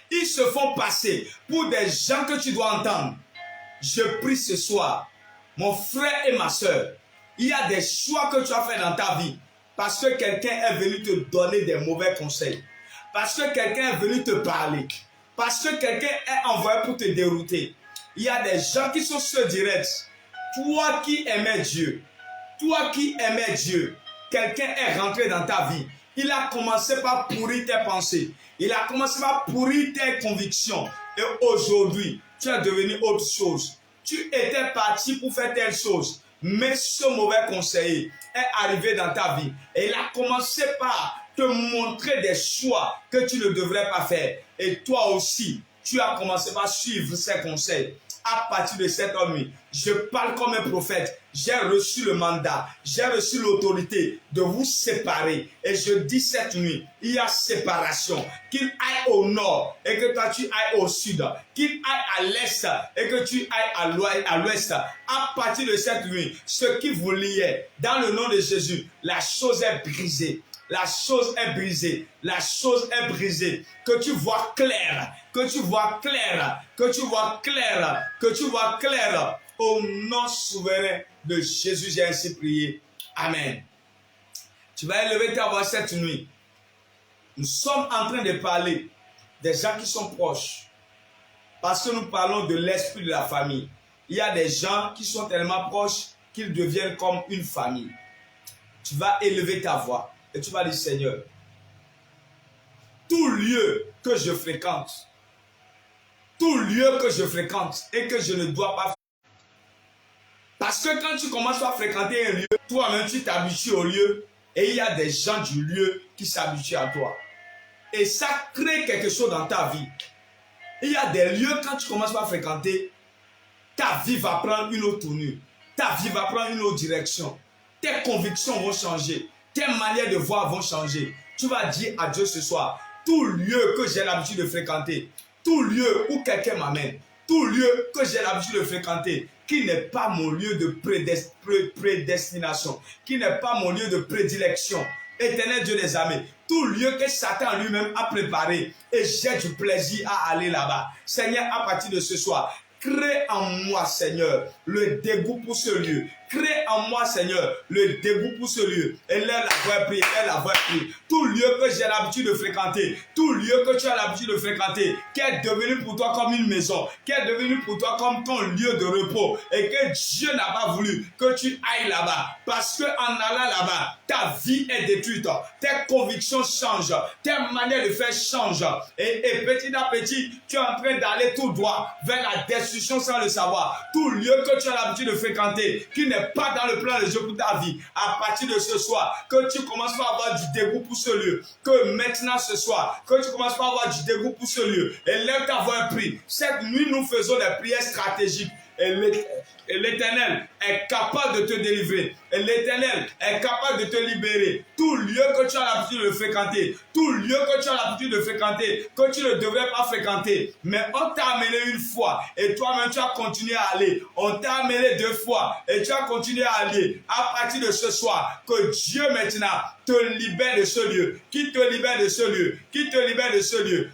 Ils se font passer pour des gens que tu dois entendre. Je prie ce soir, mon frère et ma soeur, il y a des choix que tu as fait dans ta vie. Parce que quelqu'un est venu te donner des mauvais conseils. Parce que quelqu'un est venu te parler. Parce que quelqu'un est envoyé pour te dérouter. Il y a des gens qui sont ceux directs. Toi qui aimais Dieu, quelqu'un est rentré dans ta vie Il a commencé par pourrir tes pensées. Il a commencé par pourrir tes convictions. Et aujourd'hui, tu es devenu autre chose. Tu étais parti pour faire telle chose. Mais ce mauvais conseiller est arrivé dans ta vie. Et il a commencé par te montrer des choix que tu ne devrais pas faire. Et toi aussi, tu as commencé par suivre ses conseils. À partir de cette nuit, je parle comme un prophète. J'ai reçu le mandat, j'ai reçu l'autorité de vous séparer. Et je dis cette nuit, il y a séparation. Qu'il aille au nord et que toi tu ailles au sud. Qu'il aille à l'est et que tu ailles à l'ouest. À partir de cette nuit, ce qui vous liait, dans le nom de Jésus, la chose est brisée. La chose est brisée. La chose est brisée. Que tu vois clair. Que tu vois clair. Que tu vois clair. Que tu vois clair. Au nom souverain de Jésus, j'ai ainsi prié. Amen. Tu vas élever ta voix cette nuit. Nous sommes en train de parler des gens qui sont proches. Parce que nous parlons de l'esprit de la famille. Il y a des gens qui sont tellement proches qu'ils deviennent comme une famille. Tu vas élever ta voix. Et tu vas dire, Seigneur, tout lieu que je fréquente et que je ne dois pas. Parce que quand tu commences à fréquenter un lieu, toi-même tu t'habitues au lieu et il y a des gens du lieu qui s'habituent à toi. Et ça crée quelque chose dans ta vie. Il y a des lieux, quand tu commences à fréquenter, ta vie va prendre une autre tournure. Ta vie va prendre une autre direction. Tes convictions vont changer. Tes manières de voir vont changer. Tu vas dire à Dieu ce soir, tout lieu que j'ai l'habitude de fréquenter, tout lieu où quelqu'un m'amène, tout lieu que j'ai l'habitude de fréquenter, qui n'est pas mon lieu de prédestination, qui n'est pas mon lieu de prédilection, Éternel Dieu des armées, tout lieu que Satan lui-même a préparé et j'ai du plaisir à aller là-bas. Seigneur, à partir de ce soir, crée en moi, Seigneur, le dégoût pour ce lieu. Crée en moi, Seigneur, le dégoût pour ce lieu. Et lève la voix, prie, lève la voix, prie. Tout lieu que j'ai l'habitude de fréquenter, tout lieu que tu as l'habitude de fréquenter, qui est devenu pour toi comme une maison, qui est devenu pour toi comme ton lieu de repos, et que Dieu n'a pas voulu que tu ailles là-bas. Parce que en allant là-bas, ta vie est détruite, tes convictions changent, tes manières de faire changent. Et petit à petit, tu es en train d'aller tout droit vers la destruction sans le savoir. Tout lieu que tu as l'habitude de fréquenter, qui n'est pas dans le plan de Dieu pour ta vie, à partir de ce soir, que tu commences à avoir du dégoût pour ce lieu, que maintenant ce soir, que tu commences à avoir du dégoût pour ce lieu, et lève ta voix et prie. Cette nuit, nous faisons des prières stratégiques. Et l'Éternel est capable de te délivrer. Et l'Éternel est capable de te libérer. Tout lieu que tu as l'habitude de fréquenter, tout lieu que tu as l'habitude de fréquenter, que tu ne devrais pas fréquenter, mais on t'a amené une fois et toi-même tu as continué à aller. On t'a amené 2 fois et tu as continué à aller. À partir de ce soir, que Dieu maintenant te libère de ce lieu, qui te libère de ce lieu, qui te libère de ce lieu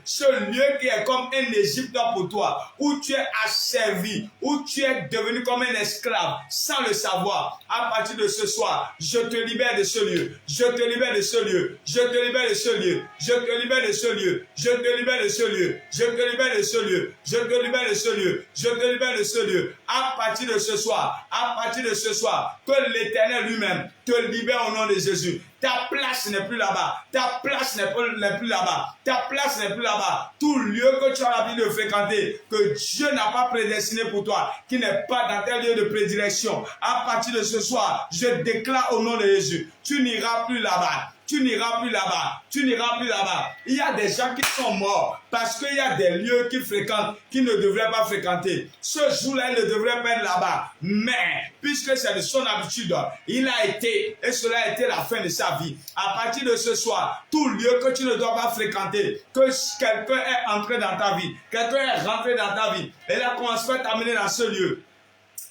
qui est comme un Égypte pour toi, où tu es asservi, où tu es devenu comme un esclave, sans le savoir. À partir de ce soir, je te libère de ce lieu, je te libère de ce lieu, je te libère de ce lieu, je te libère de ce lieu, je te libère de ce lieu, je te libère de ce lieu, je te libère de ce lieu, je te libère de ce lieu. À partir de ce soir, à partir de ce soir, que l'Éternel lui-même te libère au nom de Jésus. Ta place n'est plus là-bas. Ta place n'est plus là-bas. Ta place n'est plus là-bas. Tout lieu que tu as l'habitude de fréquenter, que Dieu n'a pas prédestiné pour toi, qui n'est pas dans tes lieux de prédilection, à partir de ce soir, je déclare au nom de Jésus, tu n'iras plus là-bas. Tu n'iras plus là-bas. Tu n'iras plus là-bas. Il y a des gens qui sont morts parce qu'il y a des lieux qu'ils fréquentent qu'ils ne devraient pas fréquenter. Ce jour-là, ils ne devraient pas être là-bas. Mais, puisque c'est de son habitude, il a été, et cela a été la fin de sa vie. À partir de ce soir, tout lieu que tu ne dois pas fréquenter, que quelqu'un est entré dans ta vie, quelqu'un est rentré dans ta vie, et là, commence à t'amener dans ce lieu.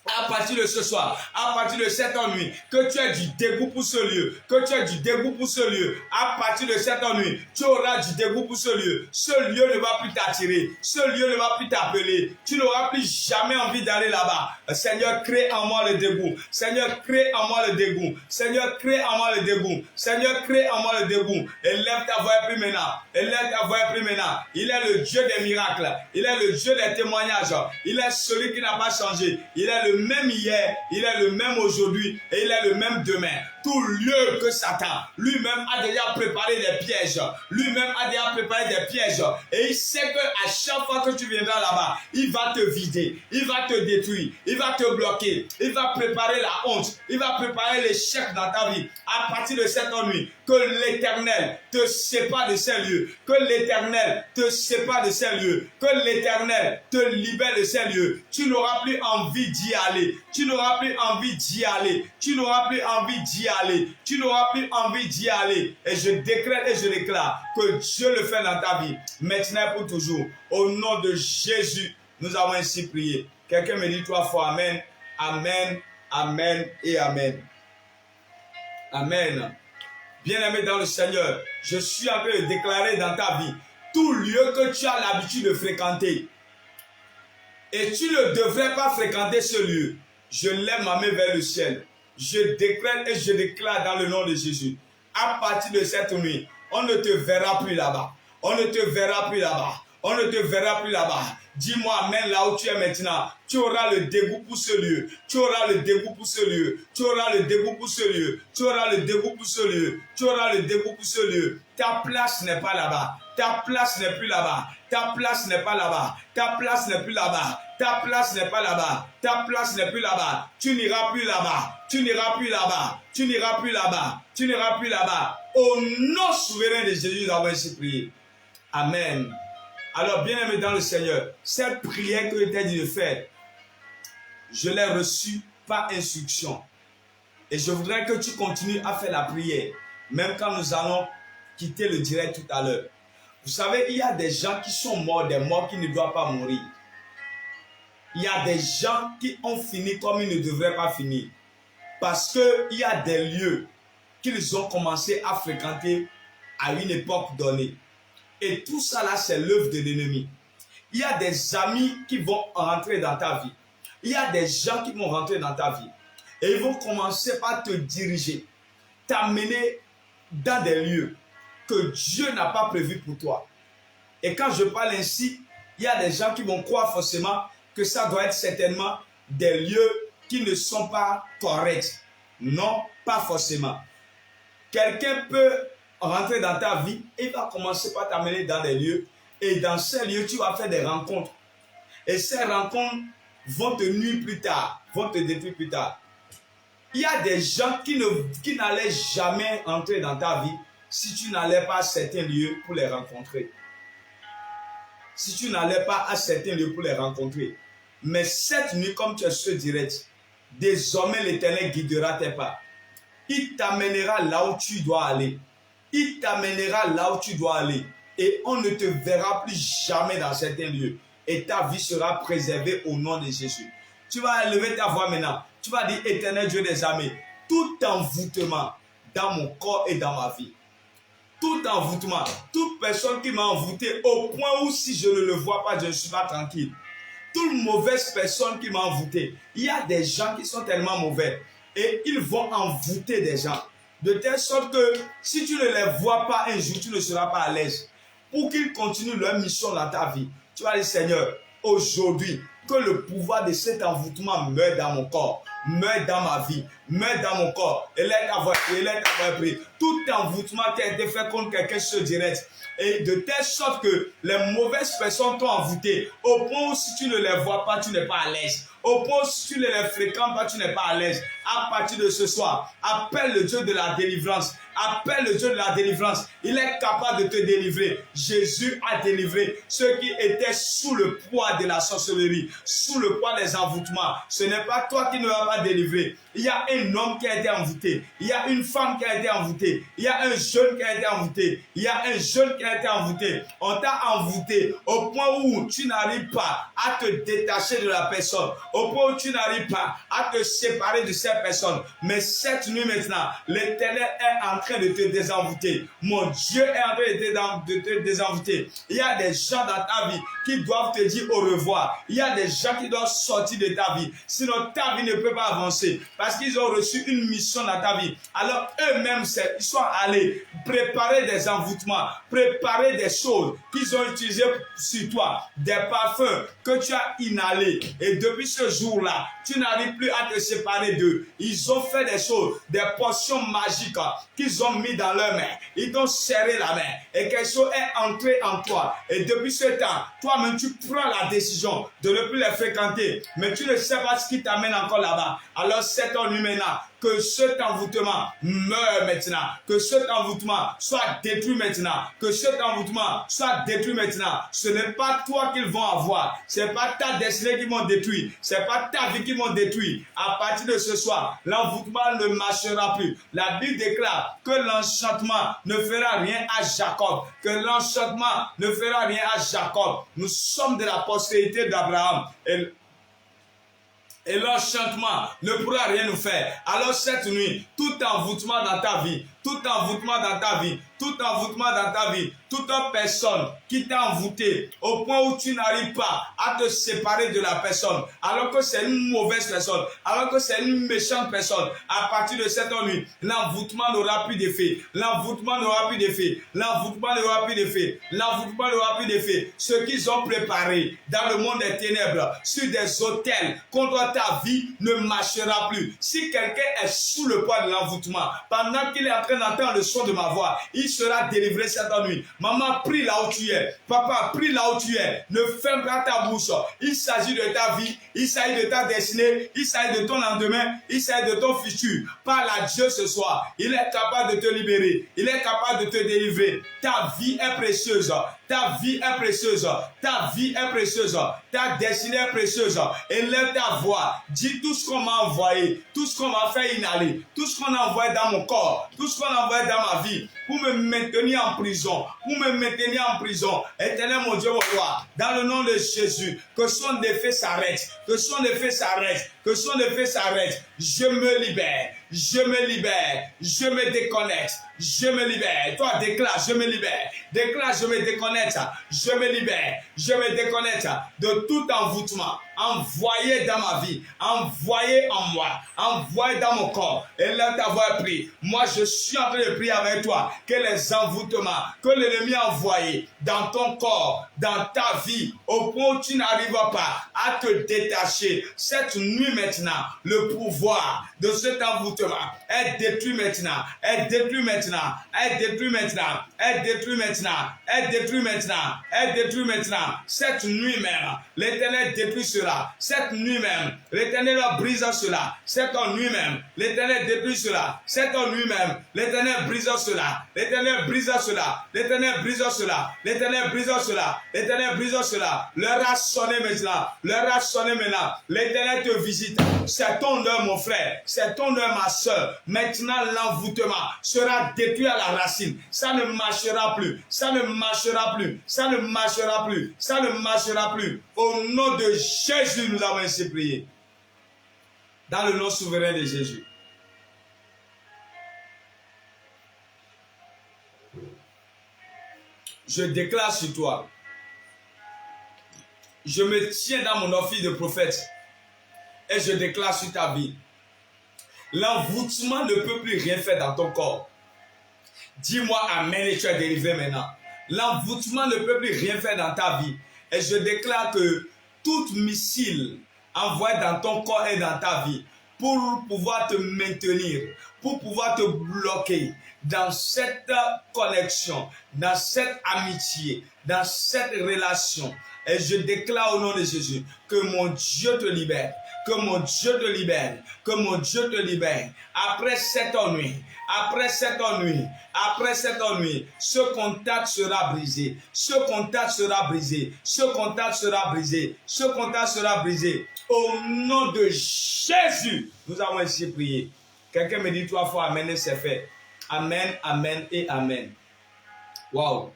À partir de ce soir, à partir de cette nuit, que tu aies du dégoût pour ce lieu, que tu aies du dégoût pour ce lieu, à partir de cette nuit, tu auras du dégoût pour ce lieu. Ce lieu ne va plus t'attirer, ce lieu ne va plus t'appeler, tu n'auras plus jamais envie d'aller là-bas. Seigneur, crée en moi le dégoût. Seigneur, crée en moi le dégoût. Seigneur, crée en moi le dégoût. Seigneur, crée en moi le dégoût. Élève ta voix et prie maintenant. Élève ta voix et prie maintenant. Il est le Dieu des miracles. Il est le Dieu des témoignages. Il est celui qui n'a pas changé. Il est le le même hier, il est le même aujourd'hui et il est le même demain. Tout lieu que Satan lui-même a déjà préparé des pièges, lui-même a déjà préparé des pièges et il sait qu'à chaque fois que tu viendras là-bas, il va te vider, il va te détruire, il va te bloquer, il va préparer la honte, il va préparer l'échec dans ta vie. À partir de cette nuit, que l'Éternel te sépare de ces lieux, que l'Éternel te sépare de ces lieux, que l'Éternel te libère de ces lieux. Tu n'auras plus envie d'y aller, tu n'auras plus envie d'y aller, tu n'auras plus envie d'y aller, tu n'auras plus envie d'y aller. Et je décrète et je déclare que Dieu le fait dans ta vie, maintenant et pour toujours. Au nom de Jésus, nous avons ainsi prié. Quelqu'un me dit 3 fois Amen, Amen, Amen et Amen. Amen. Bien-aimé dans le Seigneur, je suis en train de déclarer dans ta vie tout lieu que tu as l'habitude de fréquenter. Et tu ne devrais pas fréquenter ce lieu. Je lève ma main vers le ciel. Je déclare et je déclare dans le nom de Jésus. À partir de cette nuit, on ne te verra plus là-bas. On ne te verra plus là-bas. On ne te verra plus là-bas. Dis-moi Amen là où tu es maintenant. Tu auras le dégoût pour ce lieu. Tu auras le dégoût pour ce lieu. Tu auras le dégoût pour ce lieu. Tu auras le dégoût pour ce lieu. Tu auras le dégoût pour ce lieu. Ta place n'est pas là-bas. Ta place n'est plus là-bas. Ta place n'est pas là-bas. Ta place n'est plus là-bas. Ta place n'est pas là-bas. Ta place n'est plus là-bas. Tu n'iras plus là-bas. Tu n'iras plus là-bas. Tu n'iras plus là-bas. Tu n'iras plus là-bas. Au nom souverain de Jésus, nous avons ainsi prié. Amen. Alors, bien-aimé dans le Seigneur, cette prière que je t'ai dit de faire, je l'ai reçue par instruction. Et je voudrais que tu continues à faire la prière, même quand nous allons quitter le direct tout à l'heure. Vous savez, il y a des gens qui sont morts, des morts qui ne doivent pas mourir. Il y a des gens qui ont fini comme ils ne devraient pas finir. Parce qu'il y a des lieux qu'ils ont commencé à fréquenter à une époque donnée. Et tout ça là, c'est l'œuvre de l'ennemi. Il y a des amis qui vont rentrer dans ta vie. Il y a des gens qui vont rentrer dans ta vie. Et ils vont commencer par te diriger, t'amener dans des lieux que Dieu n'a pas prévus pour toi. Et quand je parle ainsi, il y a des gens qui vont croire forcément que ça doit être certainement des lieux qui ne sont pas corrects. Non, pas forcément. Quelqu'un peut rentrer dans ta vie et il va commencer par t'amener dans des lieux. Et dans ces lieux, tu vas faire des rencontres. Et ces rencontres vont te nuire plus tard, vont te détruire plus tard. Il y a des gens qui n'allaient jamais entrer dans ta vie si tu n'allais pas à certains lieux pour les rencontrer. Si tu n'allais pas à certains lieux pour les rencontrer. Mais cette nuit, comme tu es sur direct, désormais l'Éternel guidera tes pas. Il t'amènera là où tu dois aller. Il t'amènera là où tu dois aller. Et on ne te verra plus jamais dans certains lieux. Et ta vie sera préservée au nom de Jésus. Tu vas élever ta voix maintenant. Tu vas dire, Éternel Dieu des armées, tout envoûtement dans mon corps et dans ma vie. Tout envoûtement, toute personne qui m'a envoûté au point où si je ne le vois pas, je ne suis pas tranquille. Toute mauvaise personne qui m'a envoûté. Il y a des gens qui sont tellement mauvais et ils vont envoûter des gens. De telle sorte que si tu ne les vois pas un jour, tu ne seras pas à l'aise. Pour qu'ils continuent leur mission dans ta vie, tu vas dire, Seigneur, aujourd'hui, que le pouvoir de cet envoûtement meure dans mon corps, meure dans ma vie, meure dans mon corps. Et l'aide à avoir pris. Tout envoûtement qui a été fait contre quelqu'un se direct. Et de telle sorte que les mauvaises personnes t'ont envoûté. Au point où si tu ne les vois pas, tu n'es pas à l'aise. Au point où si tu ne les fréquentes pas, tu n'es pas à l'aise. À partir de ce soir, appelle le Dieu de la délivrance. Appelle le Dieu de la délivrance. Il est capable de te délivrer. Jésus a délivré ceux qui étaient sous le poids de la sorcellerie, sous le poids des envoûtements. Ce n'est pas toi qui ne vas pas délivrer. Il y a un homme qui a été envoûté. Il y a une femme qui a été envoûtée. Il y a un jeune qui a été envoûté. Il y a un jeune qui a été envoûté. On t'a envoûté au point où tu n'arrives pas à te détacher de la personne. Au point où tu n'arrives pas à te séparer de cette personne. Mais cette nuit maintenant, l'Éternel est en train de te désenvoûter. Mon Dieu est en train de te désenvoûter. Il y a des gens dans ta vie qui doivent te dire au revoir. Il y a des gens qui doivent sortir de ta vie. Sinon, ta vie ne peut pas avancer. Parce qu'ils ont reçu une mission dans ta vie. Alors, eux-mêmes, ils sont allés préparer des envoûtements, préparer des choses qu'ils ont utilisées sur toi, des parfums que tu as inhalés. Et depuis ce jour-là, tu n'arrives plus à te séparer d'eux. Ils ont fait des choses, des potions magiques qu'ils ont mis dans leurs mains. Ils t'ont serré la main et quelque chose est entré en toi. Et depuis ce temps, toi-même, tu prends la décision de ne plus les fréquenter. Mais tu ne sais pas ce qui t'amène encore là-bas. Alors cet homme maintenant, que cet envoûtement meure maintenant. Que cet envoûtement soit détruit maintenant. Que cet envoûtement soit détruit maintenant. Ce n'est pas toi qu'ils vont avoir. Ce n'est pas ta destinée qu'ils vont détruire. Ce n'est pas ta vie qu'ils vont détruire. À partir de ce soir, l'envoûtement ne marchera plus. La Bible déclare que l'enchantement ne fera rien à Jacob. Que l'enchantement ne fera rien à Jacob. Nous sommes de la postérité d'Abraham. Et l'enchantement ne pourra rien nous faire. Alors cette nuit, tout envoûtement dans ta vie, tout envoûtement dans ta vie, tout envoûtement dans ta vie, toute personne qui t'a envoûté au point où tu n'arrives pas à te séparer de la personne, alors que c'est une mauvaise personne, alors que c'est une méchante personne, à partir de cette nuit, l'envoûtement n'aura plus d'effet, l'envoûtement n'aura plus d'effet, l'envoûtement n'aura plus d'effet, l'envoûtement n'aura plus d'effet. Ce qu'ils ont préparé dans le monde des ténèbres, sur des autels contre ta vie, ne marchera plus. Si quelqu'un est sous le poids de l'envoûtement, pendant qu'il est en train d'entendre le son de ma voix, il sera délivré cette nuit. Maman, prie là où tu es. Papa, prie là où tu es. Ne ferme pas ta bouche. Il s'agit de ta vie, il s'agit de ta destinée, il s'agit de ton lendemain, il s'agit de ton futur. Parle à Dieu ce soir. Il est capable de te libérer. Il est capable de te délivrer. Ta vie est précieuse. Ta vie est précieuse. Ta vie est précieuse. Ta destinée est précieuse. Élève ta voix. Dis tout ce qu'on m'a envoyé, tout ce qu'on m'a fait inhaler, tout ce qu'on a envoyé dans mon corps, tout ce qu'on a envoyé dans ma vie, pour me maintenir en prison, pour me maintenir en prison. Éternel mon Dieu, mon roi, dans le nom de Jésus, que son effet s'arrête, que son effet s'arrête, que son effet s'arrête. Je me libère, je me libère, je me déconnecte, je me libère. Toi, déclare, je me libère. Déclare, je me déconnecte, je me libère, je me déconnecte de tout envoûtement envoyé dans ma vie, envoyé en moi, envoyé dans mon corps. Et là, t'avoir pris. Moi, je suis en train de prier avec toi que les envoûtements que l'ennemi a envoyés dans ton corps, dans ta vie, au point où tu n'arrives pas à te détacher, cette nuit maintenant, le pouvoir de cet envoûtement est détruit maintenant, est détruit maintenant, est détruit maintenant, est détruit maintenant, est détruit maintenant, est détruit maintenant. Cette nuit même, l'Éternel détruit cela. Cette nuit même, l'Éternel brisa cela. Cette nuit même, l'Éternel détruit cela. Cette nuit même, l'Éternel brisa cela. L'Éternel brisa cela. L'Éternel brisa cela. L'Éternel brisa cela. L'Éternel brisa cela. L'heure a sonné maintenant. L'heure a sonné maintenant. L'Éternel te visite. C'est ton heure, mon frère. C'est ton heure, ma soeur. Maintenant, l'envoûtement sera détruit à la racine. Ça ne marchera plus. Ça ne marchera plus. Ça ne marchera plus. Ça ne marchera plus. Au nom de Jésus, nous avons ainsi prié. Dans le nom souverain de Jésus. Je déclare sur toi. Je me tiens dans mon office de prophète. Et je déclare sur ta vie. L'envoûtement ne peut plus rien faire dans ton corps. Dis-moi amen et tu es délivré maintenant. L'envoûtement ne peut plus rien faire dans ta vie. Et je déclare que tout missile envoyé dans ton corps et dans ta vie pour pouvoir te maintenir, pour pouvoir te bloquer dans cette connexion, dans cette amitié, dans cette relation. Et je déclare au nom de Jésus que mon Dieu te libère, que mon Dieu te libère, que mon Dieu te libère. Après cette nuit, après cette nuit, après cette nuit, ce contact sera brisé, ce contact sera brisé, ce contact sera brisé, ce contact sera brisé. Au nom de Jésus, nous avons ainsi prié. Quelqu'un me dit 3 fois amen et c'est fait. Amen, amen et amen. Wow.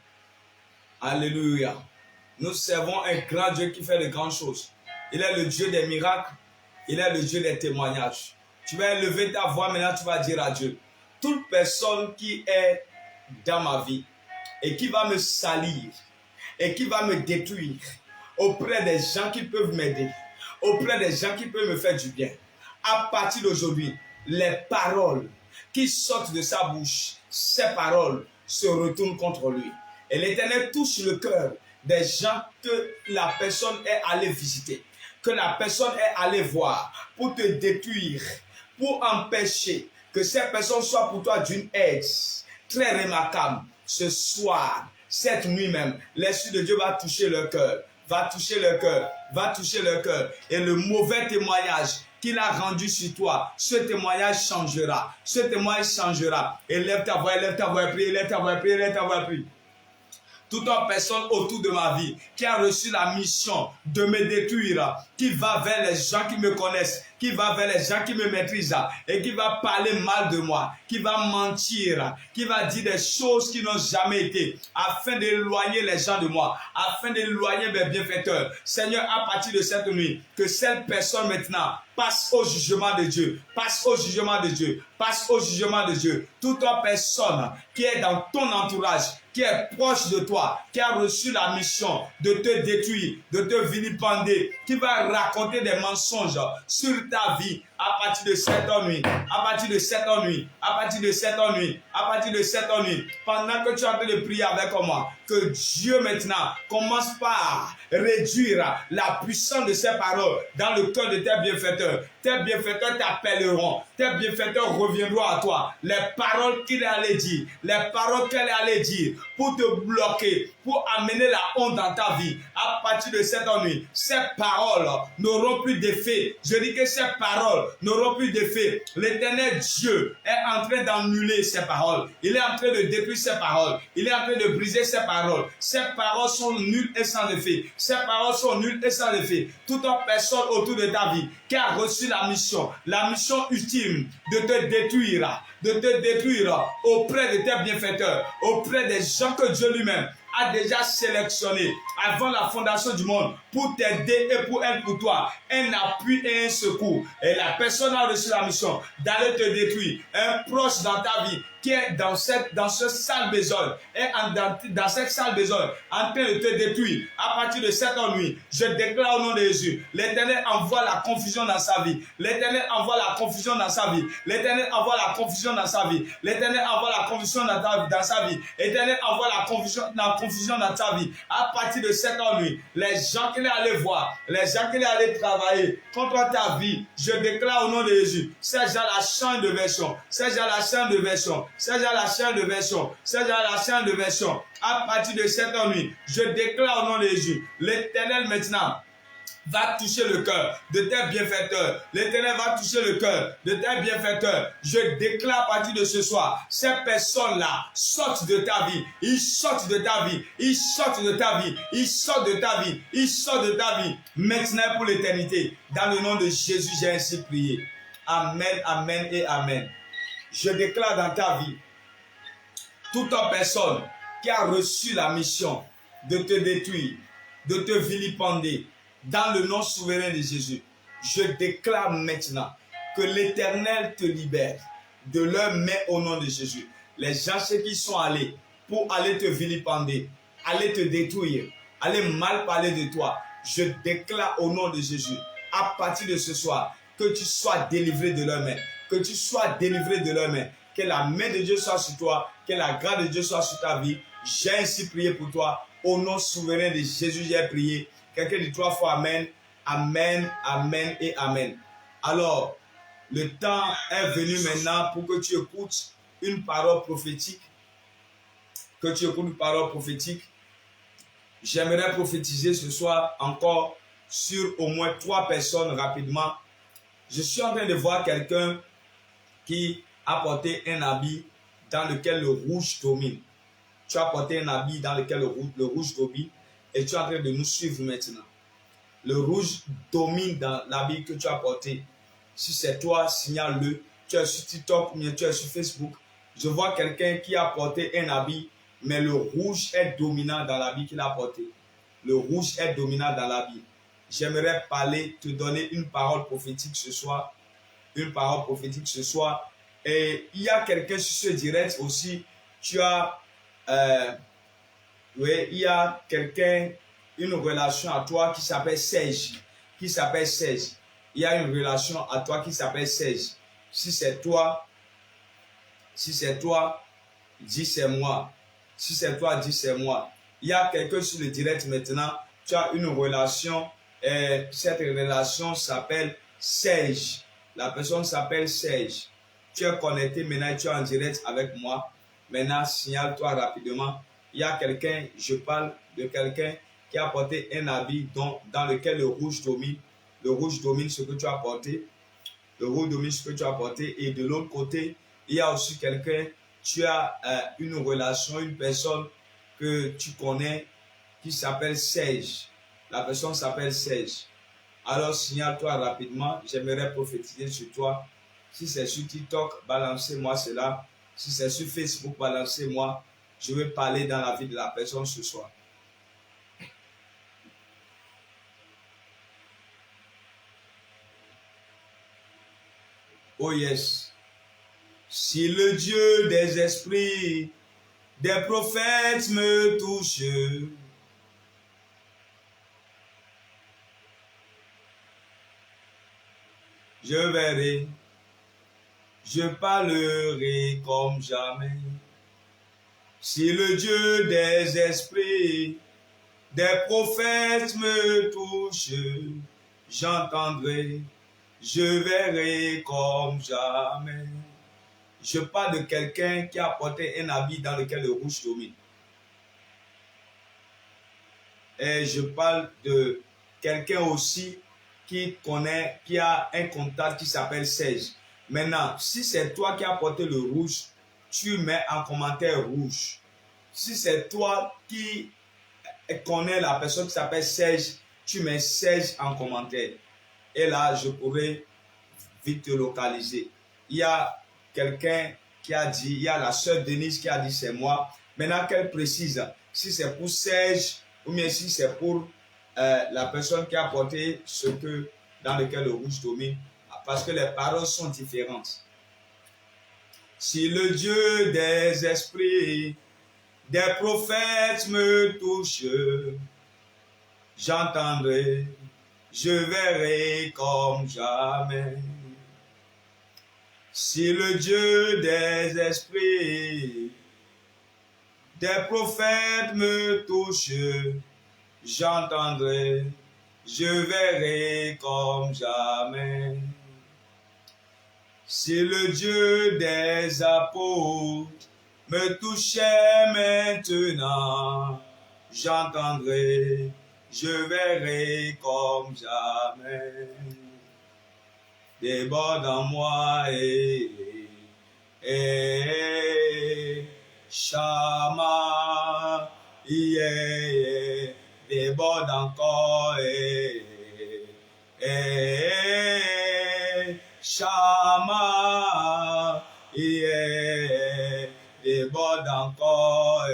Alléluia. Nous servons un grand Dieu qui fait de grandes choses. Il est le Dieu des miracles. Il est le Dieu des témoignages. Tu vas élever ta voix maintenant, tu vas dire à Dieu. Toute personne qui est dans ma vie et qui va me salir et qui va me détruire auprès des gens qui peuvent m'aider, auprès des gens qui peuvent me faire du bien. À partir d'aujourd'hui, les paroles qui sortent de sa bouche, ces paroles se retournent contre lui. Et l'Éternel touche le cœur des gens que la personne est allée visiter. que la personne est allée voir pour te détruire, pour empêcher que cette personne soit pour toi d'une aide très remarquable, ce soir, cette nuit même, l'Esprit de Dieu va toucher leur cœur, va toucher leur cœur, va toucher leur cœur. Et le mauvais témoignage qu'il a rendu sur toi, ce témoignage changera. Ce témoignage changera. Élève ta voix, prie, élève ta voix, prie, élève ta voix, prie. Toute personne autour de ma vie qui a reçu la mission de me détruire, qui va vers les gens qui me connaissent, qui va vers les gens qui me maîtrisent et qui va parler mal de moi, qui va mentir, qui va dire des choses qui n'ont jamais été, afin d'éloigner les gens de moi, afin d'éloigner mes bienfaiteurs. Seigneur, à partir de cette nuit, que cette personne maintenant passe au jugement de Dieu, passe au jugement de Dieu, passe au jugement de Dieu. Toute personne qui est dans ton entourage, qui est proche de toi, qui a reçu la mission de te détruire, de te vilipender, qui va raconter des mensonges sur ta vie à partir de cette nuit, à partir de cette nuit, à partir de cette nuit, à partir de cette nuit, pendant que tu es en train de prier avec moi, que Dieu maintenant commence par réduire la puissance de ces paroles dans le cœur de tes bienfaiteurs. Tes bienfaiteurs t'appelleront, tes bienfaiteurs reviendront à toi. Les paroles qu'il allait dire, les paroles qu'elle allait dire pour te bloquer, pour amener la honte dans ta vie. À partir de cette nuit, ces paroles n'auront plus d'effet. Je dis que ces paroles n'auront plus d'effet. L'Éternel Dieu est en train d'annuler ces paroles. Il est en train de détruire ces paroles. Il est en train de briser ces paroles. Ces paroles sont nulles et sans effet. Ces paroles sont nulles et sans effet. Toute personne autour de ta vie qui a reçu la mission ultime de te détruire auprès de tes bienfaiteurs, auprès des gens que Dieu lui-même a déjà sélectionné avant la fondation du monde pour t'aider et pour être pour toi un appui et un secours. Et la personne a reçu la mission d'aller te détruire. Un proche dans ta vie qui est dans ce sale besogne, est dans cette sale besogne, en train de te détruire. À partir de cette nuit, je déclare au nom de Jésus, l'Éternel envoie la confusion dans sa vie. L'Éternel envoie la confusion dans sa vie. L'Éternel envoie la confusion dans sa vie. L'Éternel envoie la confusion dans sa vie. L'Éternel envoie la confusion dans ta vie. À partir de cette nuit, les gens qui allaient voir, les gens qui allaient travailler contre ta vie, je déclare au nom de Jésus, ces gens-là changent de version. Ces gens-là changent de version. C'est déjà la chaîne de version. C'est déjà la chaîne de version. À partir de cette nuit, je déclare au nom de Jésus, l'Éternel maintenant va toucher le cœur de tes bienfaiteurs. L'Éternel va toucher le cœur de tes bienfaiteurs. Je déclare à partir de ce soir, ces personnes-là sortent de ta vie. Ils sortent de ta vie. Ils sortent de ta vie. Ils sortent de ta vie. Ils sortent de ta vie. Maintenant pour l'éternité. Dans le nom de Jésus, j'ai ainsi prié. Amen, amen et amen. Je déclare dans ta vie, toute personne qui a reçu la mission de te détruire, de te vilipender, dans le nom souverain de Jésus, je déclare maintenant que l'Éternel te libère de leurs mains au nom de Jésus. Les gens qui sont allés pour aller te vilipender, aller te détruire, aller mal parler de toi, je déclare au nom de Jésus, à partir de ce soir, que tu sois délivré de leurs mains. Que tu sois délivré de leurs mains. Que la main de Dieu soit sur toi. Que la grâce de Dieu soit sur ta vie. J'ai ainsi prié pour toi. Au nom souverain de Jésus, j'ai prié. Quelqu'un dit 3 fois Amen. Amen, Amen et Amen. Alors, le temps est venu maintenant pour que tu écoutes une parole prophétique. Que tu écoutes une parole prophétique. J'aimerais prophétiser ce soir encore sur au moins 3 personnes rapidement. Je suis en train de voir quelqu'un qui a porté un habit dans lequel le rouge domine. Tu as porté un habit dans lequel le rouge domine et tu es en train de nous suivre maintenant. Le rouge domine dans l'habit que tu as porté. Si c'est toi, signale-le. Tu es sur TikTok ou bien tu es sur Facebook. Je vois quelqu'un qui a porté un habit, mais le rouge est dominant dans l'habit qu'il a porté. Le rouge est dominant dans l'habit. J'aimerais te donner une parole prophétique ce soir. Une parole prophétique ce soir. Et il y a quelqu'un sur ce direct aussi. Il y a quelqu'un, une relation à toi qui s'appelle Serge. Il y a une relation à toi qui s'appelle Serge. Si c'est toi, dis c'est moi. Si c'est toi, dis c'est moi. Il y a quelqu'un sur le direct maintenant. Tu as une relation cette relation s'appelle Serge. La personne s'appelle Serge. Tu es connecté maintenant, tu es en direct avec moi. Maintenant, signale-toi rapidement. Il y a quelqu'un, je parle de quelqu'un qui a porté un habit dans lequel le rouge domine. Le rouge domine ce que tu as porté. Le rouge domine ce que tu as porté. Et de l'autre côté, il y a aussi quelqu'un, tu as une relation, une personne que tu connais qui s'appelle Serge. La personne s'appelle Serge. Alors, signale-toi rapidement. J'aimerais prophétiser sur toi. Si c'est sur TikTok, balancez-moi cela. Si c'est sur Facebook, balancez-moi. Je vais parler dans la vie de la personne ce soir. Oh yes. Si le Dieu des esprits, des prophètes me touche, je verrai, je parlerai comme jamais. Si le Dieu des esprits, des prophètes me touche, j'entendrai, je verrai comme jamais. Je parle de quelqu'un qui a porté un habit dans lequel le rouge domine. Et je parle de quelqu'un aussi qui connaît, qui a un contact qui s'appelle Serge. Maintenant, si c'est toi qui as porté le rouge, tu mets en commentaire rouge. Si c'est toi qui connais la personne qui s'appelle Serge, tu mets Serge en commentaire. Et là, je pourrais vite te localiser. Il y a quelqu'un qui a dit, il y a la sœur Denise qui a dit c'est moi. Maintenant qu'elle précise si c'est pour Serge ou bien si c'est pour la personne qui a porté ce que dans lequel le rouge domine, parce que les paroles sont différentes. Si le Dieu des esprits, des prophètes me touche, j'entendrai, je verrai comme jamais. Si le Dieu des esprits, des prophètes me touche, j'entendrai, je verrai comme jamais. Si le Dieu des apôtres me touchait maintenant, j'entendrai, je verrai comme jamais. Déborde en moi Shama, déborde encore Shama, déborde encore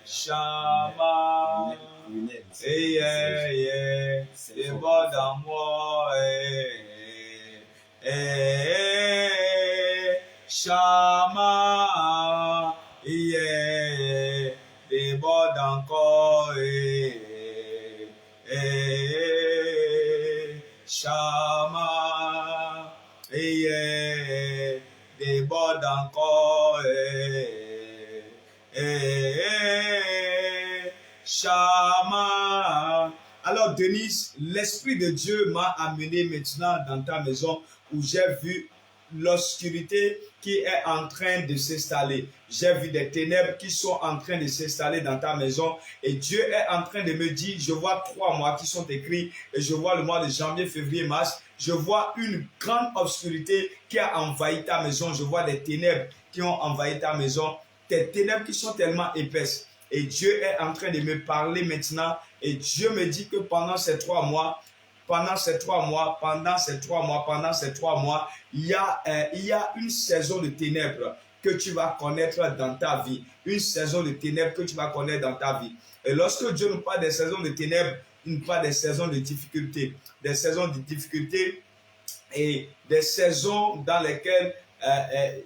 Shama, déborde en moi Shama, déborde encore Shama, déborde encore Shama. Alors Denise, l'Esprit de Dieu m'a amené maintenant dans ta maison où j'ai vu l'obscurité qui est en train de s'installer. J'ai vu des ténèbres qui sont en train de s'installer dans ta maison et Dieu est en train de me dire, je vois 3 mois qui sont écrits et je vois le mois de janvier, février, mars. Je vois une grande obscurité qui a envahi ta maison. Je vois des ténèbres qui ont envahi ta maison. Des ténèbres qui sont tellement épaisses. Et Dieu est en train de me parler maintenant. Et Dieu me dit que pendant ces 3 mois, il y a une saison de ténèbres que tu vas connaître dans ta vie. Une saison de ténèbres que tu vas connaître dans ta vie. Et lorsque Dieu nous parle des saisons de ténèbres, il nous parle des saisons de difficultés. Des saisons de difficultés et des saisons dans lesquelles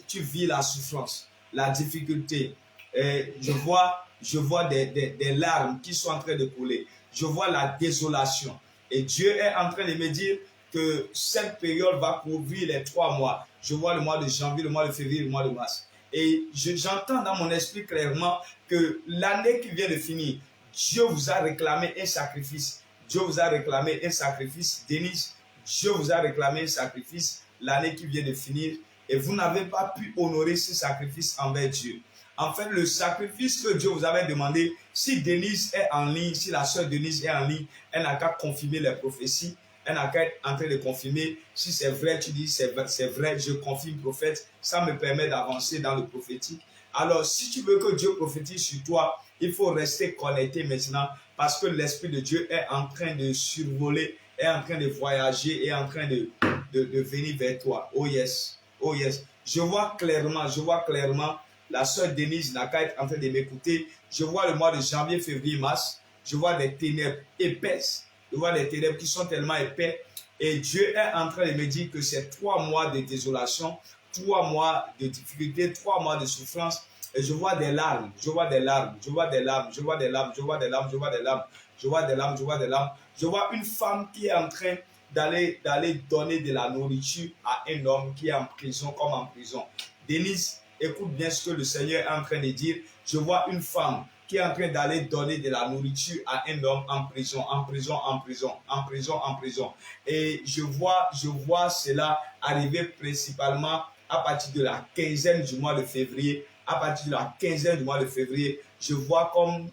tu vis la souffrance, la difficulté. Et je vois des larmes qui sont en train de couler. Je vois la désolation. Et Dieu est en train de me dire que cette période va couvrir les 3 mois. Je vois le mois de janvier, le mois de février, le mois de mars. Et j'entends dans mon esprit clairement que l'année qui vient de finir, Dieu vous a réclamé un sacrifice. Dieu vous a réclamé un sacrifice. Denise, Dieu vous a réclamé un sacrifice l'année qui vient de finir et vous n'avez pas pu honorer ce sacrifice envers Dieu. En fait, le sacrifice que Dieu vous avait demandé, si Denise est en ligne, si la sœur Denise est en ligne, elle n'a qu'à confirmer les prophéties, elle n'a qu'à être en train de confirmer. Si c'est vrai, tu dis c'est vrai, je confirme prophète, ça me permet d'avancer dans le prophétique. Alors, si tu veux que Dieu prophétise sur toi, il faut rester connecté maintenant parce que l'Esprit de Dieu est en train de survoler, est en train de voyager, est en train de venir vers toi. Oh yes, oh yes. Je vois clairement, la sœur Denise n'a qu'à être en train de m'écouter. Je vois le mois de janvier, février, mars. Je vois des ténèbres épaisses. Je vois des ténèbres qui sont tellement épais. Et Dieu est en train de me dire que c'est 3 mois de désolation, 3 mois de difficulté, 3 mois de souffrance. Et je vois des larmes, je vois des larmes, je vois des larmes, je vois des larmes, je vois des larmes, je vois des larmes, je vois des larmes, je vois des larmes. Je vois une femme qui est en train d'aller donner de la nourriture à un homme qui est en prison comme en prison. Denise, écoute bien ce que le Seigneur est en train de dire. Je vois une femme qui est en train d'aller donner de la nourriture à un homme en prison, en prison, en prison, en prison, en prison. Et je vois cela arriver principalement à partir de la quinzaine du mois de février. À partir de la quinzaine du mois de février, je vois comme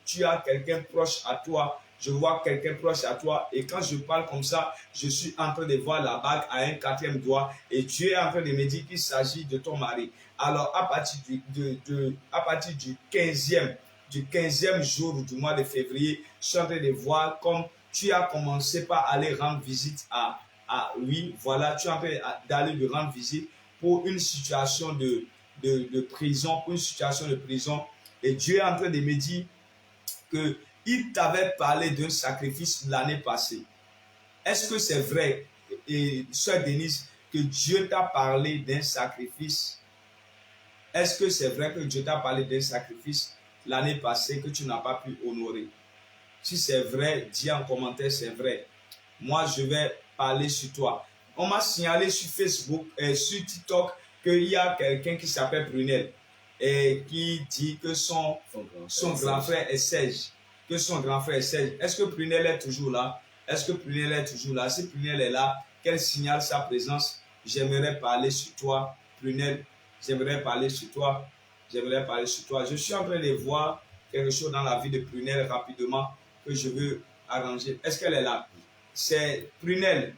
tu as quelqu'un proche à toi. Je vois quelqu'un proche à toi et quand je parle comme ça, je suis en train de voir la bague à un 4e doigt et Dieu est en train de me dire qu'il s'agit de ton mari. Alors à partir du 15e jour du mois de février, je suis en train de voir comme tu as commencé par aller rendre visite à lui. Voilà, tu es en train d'aller lui rendre visite pour une situation de prison, pour une situation de prison. Et Dieu est en train de me dire que il t'avait parlé d'un sacrifice l'année passée. Est-ce que c'est vrai, sœur Denise, que Dieu t'a parlé d'un sacrifice? Est-ce que c'est vrai que Dieu t'a parlé d'un sacrifice l'année passée que tu n'as pas pu honorer? Si c'est vrai, dis en commentaire c'est vrai. Moi, je vais parler sur toi. On m'a signalé sur Facebook et sur TikTok qu'il y a quelqu'un qui s'appelle Brunel et qui dit que son grand frère est sage. Que son grand frère est sage. Est-ce que Brunel est toujours là? Est-ce que Brunel est toujours là? Si Brunel est là, qu'elle signale sa présence. J'aimerais parler sur toi, Brunel. J'aimerais parler sur toi. J'aimerais parler sur toi. Je suis en train de voir quelque chose dans la vie de Brunel rapidement que je veux arranger. Est-ce qu'elle est là? C'est Prunelle.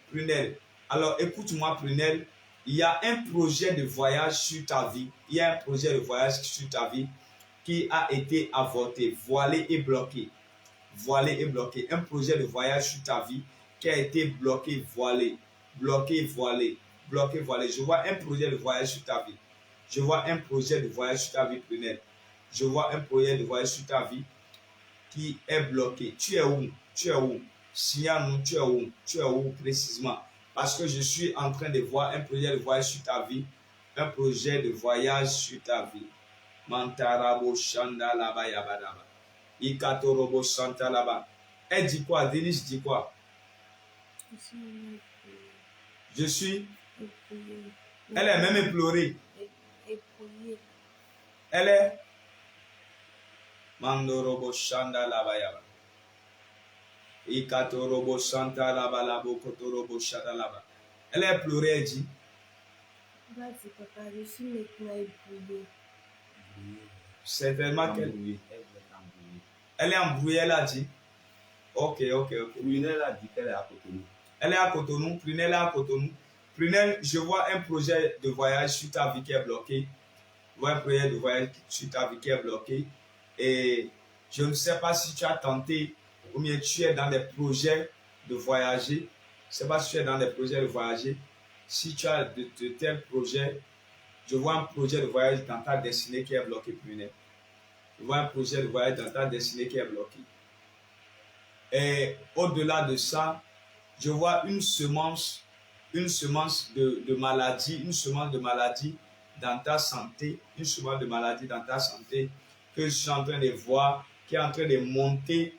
Alors écoute-moi Prunelle, il y a un projet de voyage sur ta vie. Il y a un projet de voyage sur ta vie qui a été avorté, voilé et bloqué. Voilé et bloqué. Un projet de voyage sur ta vie qui a été bloqué, voilé. Bloqué, voilé. Bloqué, voilé. Je vois un projet de voyage sur ta vie. Je vois un projet de voyage sur ta vie, Prunelle. Je vois un projet de voyage sur ta vie qui est bloqué. Tu es où? Tu es où? Signale-nous, tu es où? Tu es où précisément? Parce que je suis en train de voir un projet de voyage sur ta vie. Un projet de voyage sur ta vie. Mantarabo Shanda Laba Yabadaba. Ikatorobo Santa Laba. Elle dit quoi? Denise dit quoi? Je suis. Elle est même implorée. Elle est. Mandorobo Shanda Laba Yaba. Ikatorobo Santa Laba Labo Kotorobo Shanda Laba. Elle est pleurée, elle dit. Vas-y, papa, je suis maintenant ébrouillée. Certainement qu'elle. Elle est embrouillée, elle a dit. Ok. Prunelle a dit qu'elle est à Cotonou. Elle est à Cotonou. Prunelle est à Cotonou. Prunelle, je vois un projet de voyage sur ta vie qui est bloqué. Je vois un projet de voyage sur ta vie qui est bloqué. Et je ne sais pas si tu as tenté ou bien tu es dans des projets de voyager. Je ne sais pas si tu es dans des projets de voyager. Si tu as de tels projets, je vois un projet de voyage dans ta destinée qui est bloqué, Prunelle. Je vois un projet de voyage dans ta destinée qui est bloqué. Et au-delà de ça, je vois une semence de maladie, une semence de maladie dans ta santé, une semence de maladie dans ta santé que je suis en train de voir, qui est en train de monter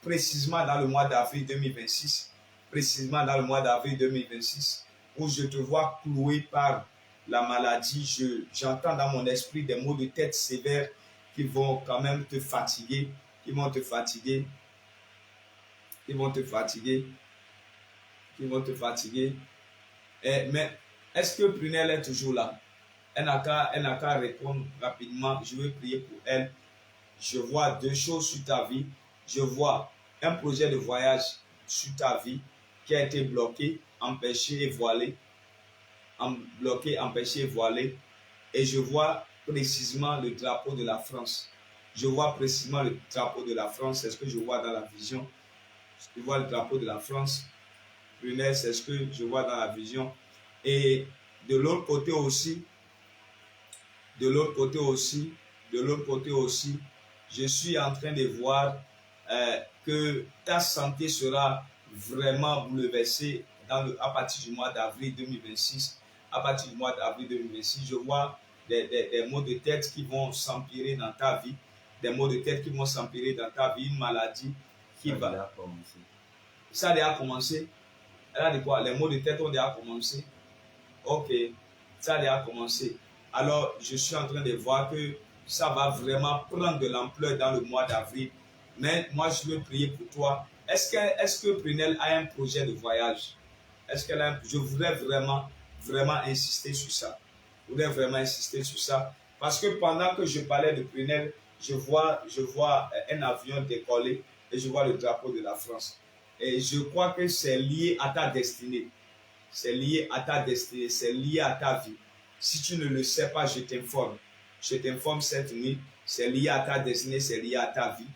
précisément dans le mois d'avril 2026, précisément dans le mois d'avril 2026, où je te vois cloué par la maladie. J'entends dans mon esprit des maux de tête sévères qui vont quand même te fatiguer, qui vont te fatiguer. Mais est-ce que Prunelle est toujours là? Elle n'a qu'à répondre rapidement. Je vais prier pour elle. Je vois deux choses sur ta vie. Je vois un projet de voyage sur ta vie qui a été bloqué, empêché et voilé. Bloqué, empêché et voilé. Et je vois précisément le drapeau de la France. Je vois précisément le drapeau de la France. C'est ce que je vois dans la vision. Je vois le drapeau de la France. Prunelle, c'est ce que je vois dans la vision. Et de l'autre côté aussi, je suis en train de voir que ta santé sera vraiment bouleversée à partir du mois d'avril 2026. À partir du mois d'avril 2026, je vois des maux de tête qui vont s'empirer dans ta vie. Des maux de tête qui vont s'empirer dans ta vie. Une maladie qui va... Ça a déjà commencé. Elle a dit quoi? Les maux de tête ont déjà commencé. Ok, ça a déjà commencé. Alors, je suis en train de voir que ça va vraiment prendre de l'ampleur dans le mois d'avril. Mais moi, je veux prier pour toi. Est-ce que Prunelle a un projet de voyage? Je voudrais vraiment insister sur ça. Parce que pendant que je parlais de Prunelle, je vois un avion décoller et je vois le drapeau de la France. Et je crois que c'est lié à ta destinée. C'est lié à ta destinée, c'est lié à ta vie. Si tu ne le sais pas, je t'informe. Je t'informe cette nuit, c'est lié à ta destinée, c'est lié à ta vie.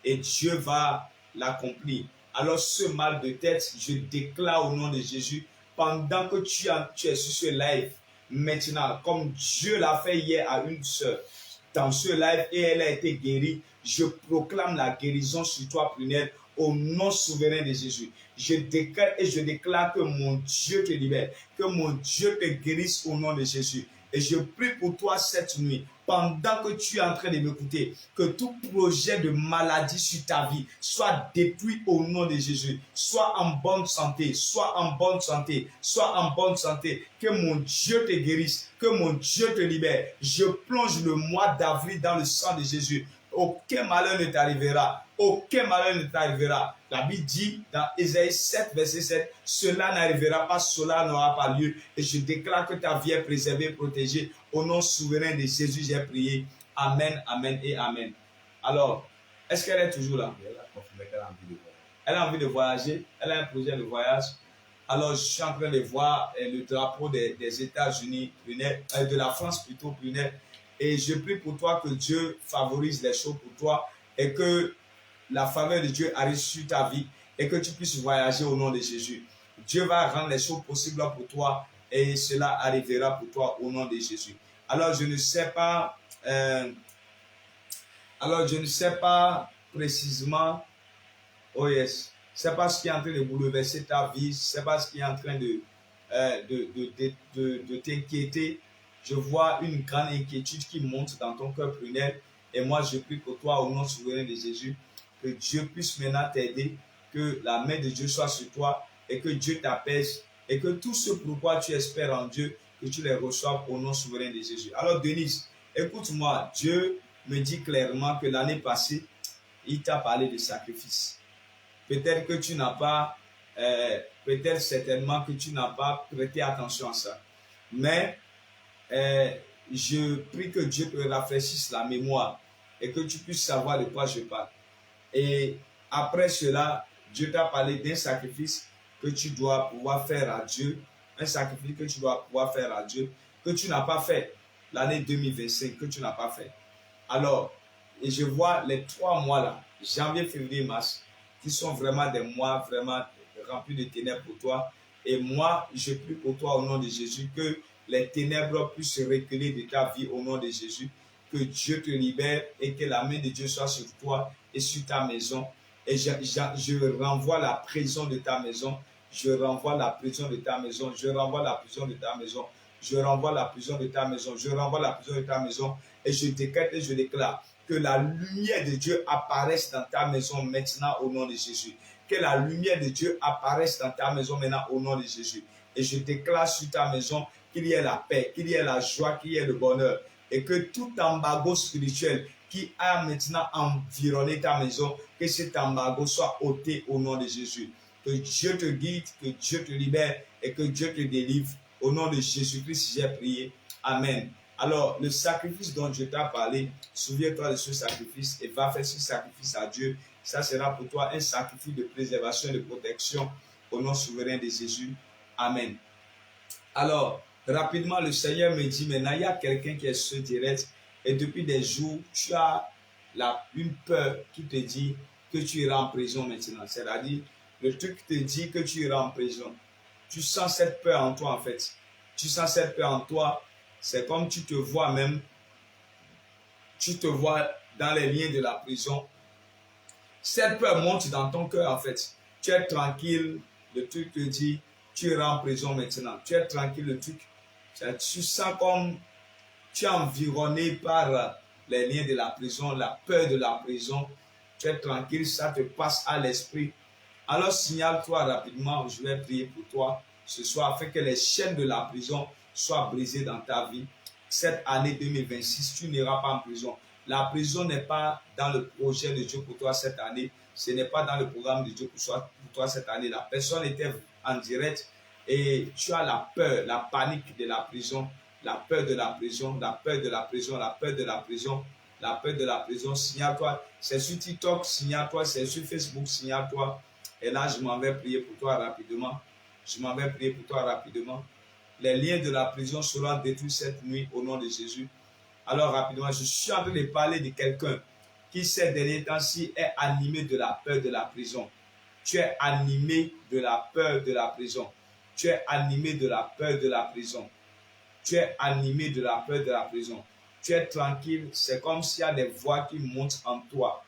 Et Dieu va l'accomplir. Alors ce mal de tête, je déclare au nom de Jésus, pendant que tu es sur ce live, maintenant, comme Dieu l'a fait hier à une sœur, dans ce live, et elle a été guérie, je proclame la guérison sur toi, Prunelle, au nom souverain de Jésus. Je déclare que mon Dieu te libère, que mon Dieu te guérisse au nom de Jésus. Et je prie pour toi cette nuit, pendant que tu es en train de m'écouter, que tout projet de maladie sur ta vie soit détruit au nom de Jésus. Sois en bonne santé, que mon Dieu te guérisse, que mon Dieu te libère. Je plonge le mois d'avril dans le sang de Jésus. Aucun malheur ne t'arrivera. La Bible dit dans Ésaïe 7, verset 7, cela n'arrivera pas, cela n'aura pas lieu. Et je déclare que ta vie est préservée, protégée. Au nom souverain de Jésus, j'ai prié. Amen, amen et amen. Alors, est-ce qu'elle est toujours là? Elle a envie de voyager. Elle a un projet de voyage. Alors, je suis en train de voir le drapeau des États-Unis, de la France plutôt, Prunelle. Et je prie pour toi que Dieu favorise les choses pour toi et que la faveur de Dieu arrive sur ta vie et que tu puisses voyager au nom de Jésus. Dieu va rendre les choses possibles pour toi et cela arrivera pour toi au nom de Jésus. Alors, je ne sais pas précisément, oh yes, c'est pas ce qui est en train de bouleverser ta vie, c'est pas ce qui est en train de t'inquiéter. Je vois une grande inquiétude qui monte dans ton cœur, Prunelle. Et moi, je prie pour toi au nom souverain de Jésus, que Dieu puisse maintenant t'aider, que la main de Dieu soit sur toi et que Dieu t'apaise et que tout ce pourquoi tu espères en Dieu, que tu les reçoives au nom souverain de Jésus. Alors, Denise, écoute-moi. Dieu me dit clairement que l'année passée, il t'a parlé de sacrifice. Peut-être que tu n'as pas, peut-être certainement que tu n'as pas prêté attention à ça. Mais je prie que Dieu te rafraîchisse la mémoire et que tu puisses savoir de quoi je parle. Et après cela, Dieu t'a parlé d'un sacrifice que tu dois pouvoir faire à Dieu, un sacrifice que tu dois pouvoir faire à Dieu, que tu n'as pas fait l'année 2025, que tu n'as pas fait. Alors, et je vois les 3 mois là, janvier, février, mars, qui sont vraiment des mois vraiment remplis de ténèbres pour toi. Et moi, je prie pour toi au nom de Jésus que les ténèbres puissent se reculer de ta vie au nom de Jésus, que Dieu te libère et que la main de Dieu soit sur toi et sur ta maison. Et je renvoie la prison de ta maison, je renvoie la prison de ta maison, je renvoie la prison de ta maison, je renvoie la prison de ta maison, je renvoie la prison de ta maison, et je décrète et je déclare que la lumière de Dieu apparaisse dans ta maison maintenant au nom de Jésus. Que la lumière de Dieu apparaisse dans ta maison maintenant au nom de Jésus. Et je déclare sur ta maison qu'il y ait la paix, qu'il y ait la joie, qu'il y ait le bonheur. Et que tout embargo spirituel qui a maintenant environné ta maison, que cet embargo soit ôté au nom de Jésus. Que Dieu te guide, que Dieu te libère et que Dieu te délivre. Au nom de Jésus-Christ, j'ai prié. Amen. Alors, le sacrifice dont Dieu t'a parlé, souviens-toi de ce sacrifice et va faire ce sacrifice à Dieu. Ça sera pour toi un sacrifice de préservation et de protection au nom souverain de Jésus. Amen. Alors, rapidement, le Seigneur me dit, maintenant, il y a quelqu'un qui est sur direct et depuis des jours, tu as une peur qui te dit que tu iras en prison maintenant. C'est-à-dire, le truc te dit que tu iras en prison. Tu sens cette peur en toi, en fait. Tu sens cette peur en toi. C'est comme tu te vois même, tu te vois dans les liens de la prison. Cette peur monte dans ton cœur, en fait. Tu es tranquille, le truc te dit, tu iras en prison maintenant. Tu es tranquille, le truc. Tu sens comme tu es environné par les liens de la prison, la peur de la prison. Tu es tranquille, ça te passe à l'esprit. Alors signale-toi rapidement, je vais prier pour toi ce soir afin que les chaînes de la prison soient brisées dans ta vie. Cette année 2026, tu n'iras pas en prison. La prison n'est pas dans le projet de Dieu pour toi cette année. Ce n'est pas dans le programme de Dieu pour toi cette année. La personne était en direct et tu as la peur, la panique de la prison, la peur de la prison, la peur de la prison, la peur de la prison, la peur de la prison. Signale-toi. C'est sur TikTok, signale-toi. C'est sur Facebook, signale-toi. Et là, je m'en vais prier pour toi rapidement. Je m'en vais prier pour toi rapidement. Les liens de la prison seront détruits cette nuit au nom de Jésus. Alors rapidement, je suis en train de parler de quelqu'un qui ces derniers temps-ci est animé de la peur de la prison. Tu es animé de la peur de la prison. Tu es animé de la peur de la prison. Tu es animé de la peur de la prison. Tu es tranquille. C'est comme s'il y a des voix qui montent en toi.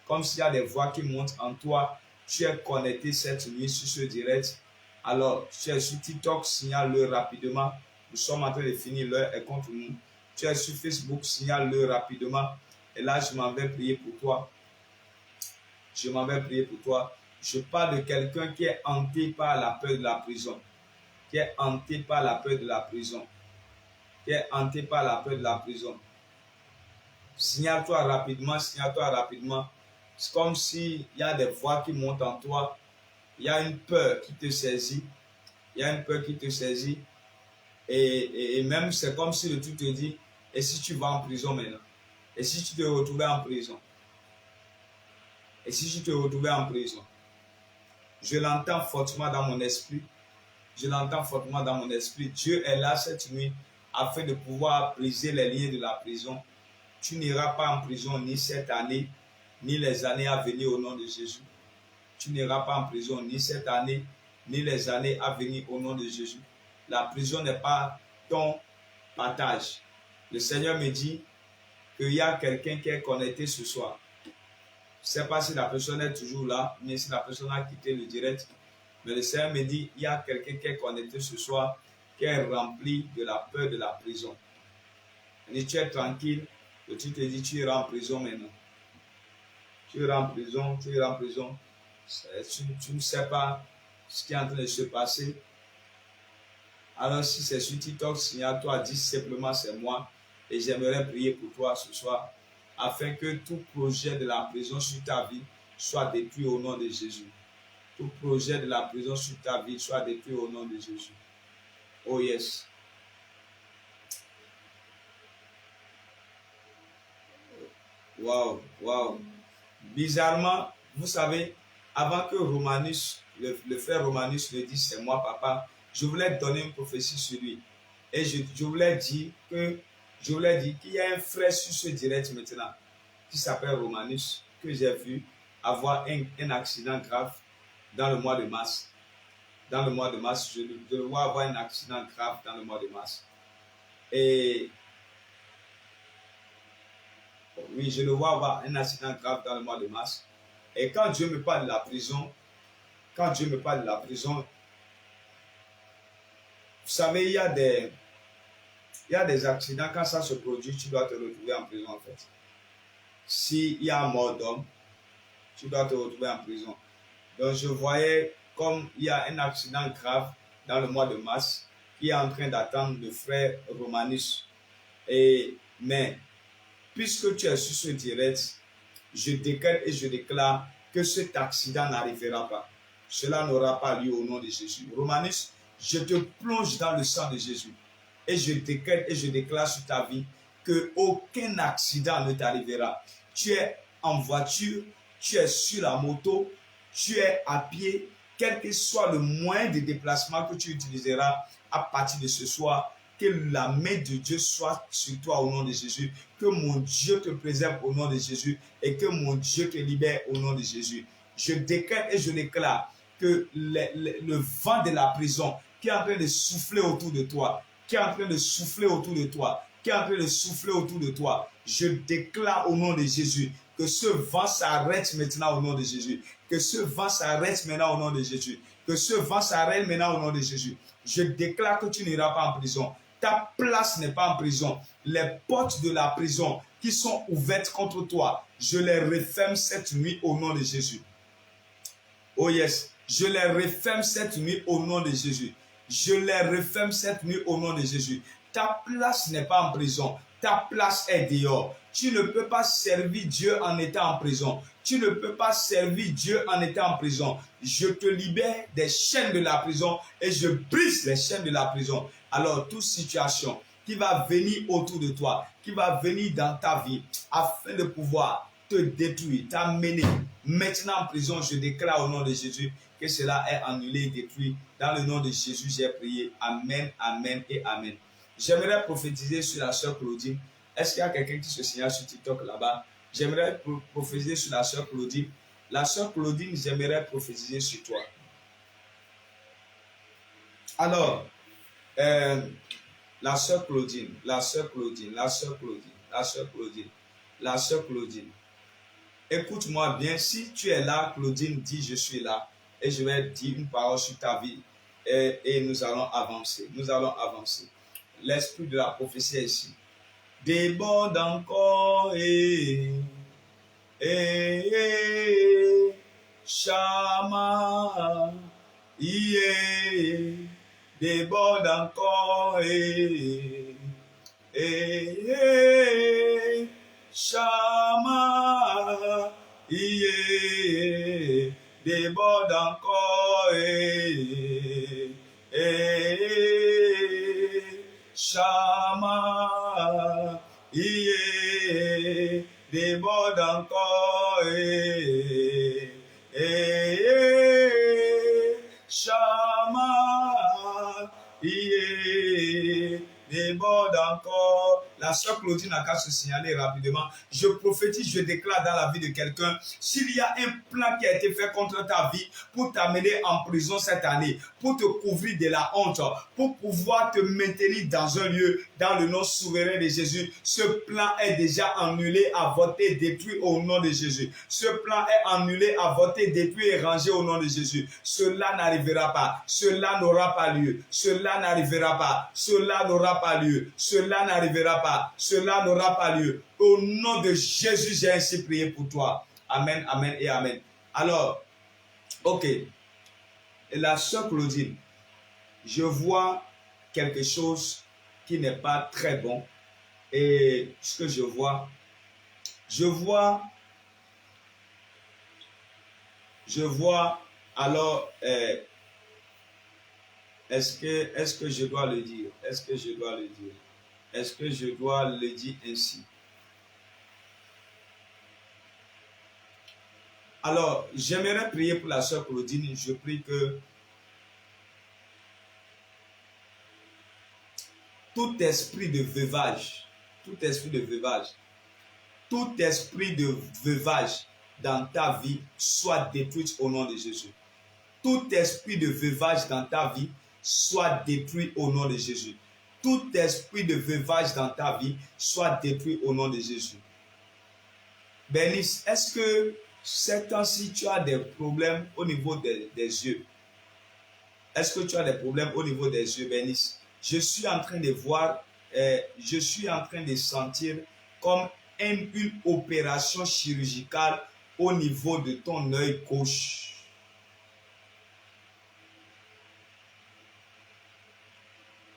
Comme s'il y a des voix qui montent en toi. Tu es connecté cette nuit sur ce direct. Alors, tu es sur TikTok, signale-le rapidement. Nous sommes en train de finir, l'heure est contre nous. Tu es sur Facebook, signale-le rapidement. Et là, je m'en vais prier pour toi. Je m'en vais prier pour toi. Je parle de quelqu'un qui est hanté par la peur de la prison. Qui est hanté par la peur de la prison. Qui est hanté par la peur de la prison. Signale-toi rapidement, signale-toi rapidement. C'est comme s'il y a des voix qui montent en toi. Il y a une peur qui te saisit. Il y a une peur qui te saisit. Et même c'est comme si le truc te dit, et si tu vas en prison maintenant? Et si tu te retrouvais en prison? Et si tu te retrouvais en prison? Je l'entends fortement dans mon esprit. Je l'entends fortement dans mon esprit. Dieu est là cette nuit afin de pouvoir briser les liens de la prison. Tu n'iras pas en prison ni cette année, ni les années à venir au nom de Jésus. Tu n'iras pas en prison ni cette année, ni les années à venir au nom de Jésus. La prison n'est pas ton partage. Le Seigneur me dit qu'il y a quelqu'un qui est connecté ce soir. Je ne sais pas si la personne est toujours là, mais si la personne a quitté le direct. Mais le Seigneur me dit qu'il y a quelqu'un qui est connecté ce soir, qui est rempli de la peur de la prison. Et tu es tranquille, et tu te dis tu iras en prison maintenant. Tu iras en prison, tu iras en prison. Tu ne sais pas ce qui est en train de se passer. Alors si c'est sur TikTok, signale-toi, dis simplement c'est moi. Et j'aimerais prier pour toi ce soir, afin que tout projet de la prison sur ta vie soit détruit au nom de Jésus. Tout projet de la prison sur ta vie soit détruit au nom de Jésus. Oh yes. Wow, wow. Bizarrement, vous savez, avant que Romanus, le frère Romanus le dise, c'est moi papa, je voulais donner une prophétie sur lui. Et je voulais dire qu'il y a un frère sur ce direct maintenant, qui s'appelle Romanus, que j'ai vu avoir un accident grave dans le mois de mars. Dans le mois de mars, je le vois avoir un accident grave dans le mois de mars. Et oui, je le vois avoir un accident grave dans le mois de mars. Et quand Dieu me parle de la prison, vous savez, il y a des accidents, quand ça se produit, tu dois te retrouver en prison en fait. S'il y a un mort d'homme, tu dois te retrouver en prison. Donc je voyais comme il y a un accident grave dans le mois de mars qui est en train d'attendre le frère Romanus. Mais puisque tu es sur ce direct, je décrète et je déclare que cet accident n'arrivera pas. Cela n'aura pas lieu au nom de Jésus. Romanus, je te plonge dans le sang de Jésus et je décrète et je déclare sur ta vie que aucun accident ne t'arrivera. Tu es en voiture, tu es sur la moto, tu es à pied, quel que soit le moyen de déplacement que tu utiliseras à partir de ce soir, que la main de Dieu soit sur toi au nom de Jésus, que mon Dieu te préserve au nom de Jésus et que mon Dieu te libère au nom de Jésus. Je décrète et je déclare que le vent de la prison qui est en train de souffler autour de toi, qui est en train de souffler autour de toi, qui est en train de souffler autour de toi, je déclare au nom de Jésus que ce vent s'arrête maintenant au nom de Jésus. Que ce vent s'arrête maintenant au nom de Jésus. Que ce vent s'arrête maintenant au nom de Jésus. Je déclare que tu n'iras pas en prison. Ta place n'est pas en prison. Les portes de la prison qui sont ouvertes contre toi, je les referme cette nuit au nom de Jésus. Oh yes, je les referme cette nuit au nom de Jésus. Je les referme cette nuit au nom de Jésus. Ta place n'est pas en prison. Ta place est dehors. Tu ne peux pas servir Dieu en étant en prison. Tu ne peux pas servir Dieu en étant en prison. Je te libère des chaînes de la prison et je brise les chaînes de la prison. Alors, toute situation qui va venir autour de toi, qui va venir dans ta vie, afin de pouvoir te détruire, t'amener maintenant en prison, je déclare au nom de Jésus que cela est annulé et détruit. Dans le nom de Jésus, j'ai prié. Amen, amen et amen. J'aimerais prophétiser sur la sœur Claudine. Est-ce qu'il y a quelqu'un qui se signale sur TikTok là-bas? J'aimerais prophétiser sur la sœur Claudine. La sœur Claudine, j'aimerais prophétiser sur toi. Alors, la sœur Claudine, la sœur Claudine, la sœur Claudine, la sœur Claudine, la sœur Claudine. Écoute-moi bien, si tu es là, Claudine, dis je suis là. Et je vais dire une parole sur ta vie. Et nous allons avancer. Nous allons avancer. L'esprit de la prophétie est ici. Déborde encore Shama, déborde encore Shama, déborde encore Shama, déborde encore Shama, déborde encore. La sœur Claudine a qu'à se signaler rapidement. Je prophétise, je déclare dans la vie de quelqu'un, s'il y a un plan qui a été fait contre ta vie pour t'amener en prison cette année, pour te couvrir de la honte, pour pouvoir te maintenir dans un lieu, dans le nom souverain de Jésus, ce plan est déjà annulé, avorté, détruit au nom de Jésus. Ce plan est annulé, avorté, détruit et rangé au nom de Jésus. Cela n'arrivera pas. Cela n'aura pas lieu. Cela n'arrivera pas. Cela n'aura pas lieu. Cela n'arrivera pas. Cela n'aura pas lieu. Au nom de Jésus, j'ai ainsi prié pour toi. Amen, amen et amen. Alors, ok. La sœur Claudine, je vois quelque chose qui n'est pas très bon. Et ce que je vois alors, est-ce que je dois le dire? Est-ce que je dois le dire? Est-ce que je dois le dire ainsi? Alors, j'aimerais prier pour la sœur Claudine. Je prie que tout esprit de veuvage, tout esprit de veuvage dans ta vie soit détruit au nom de Jésus. Tout esprit de veuvage dans ta vie soit détruit au nom de Jésus. Tout esprit de veuvage dans ta vie soit détruit au nom de Jésus. Bernice, est-ce que ces temps-ci tu as des problèmes au niveau des yeux? Est-ce que tu as des problèmes au niveau des yeux, Bernice? Je suis en train de voir, je suis en train de sentir comme une opération chirurgicale au niveau de ton œil gauche.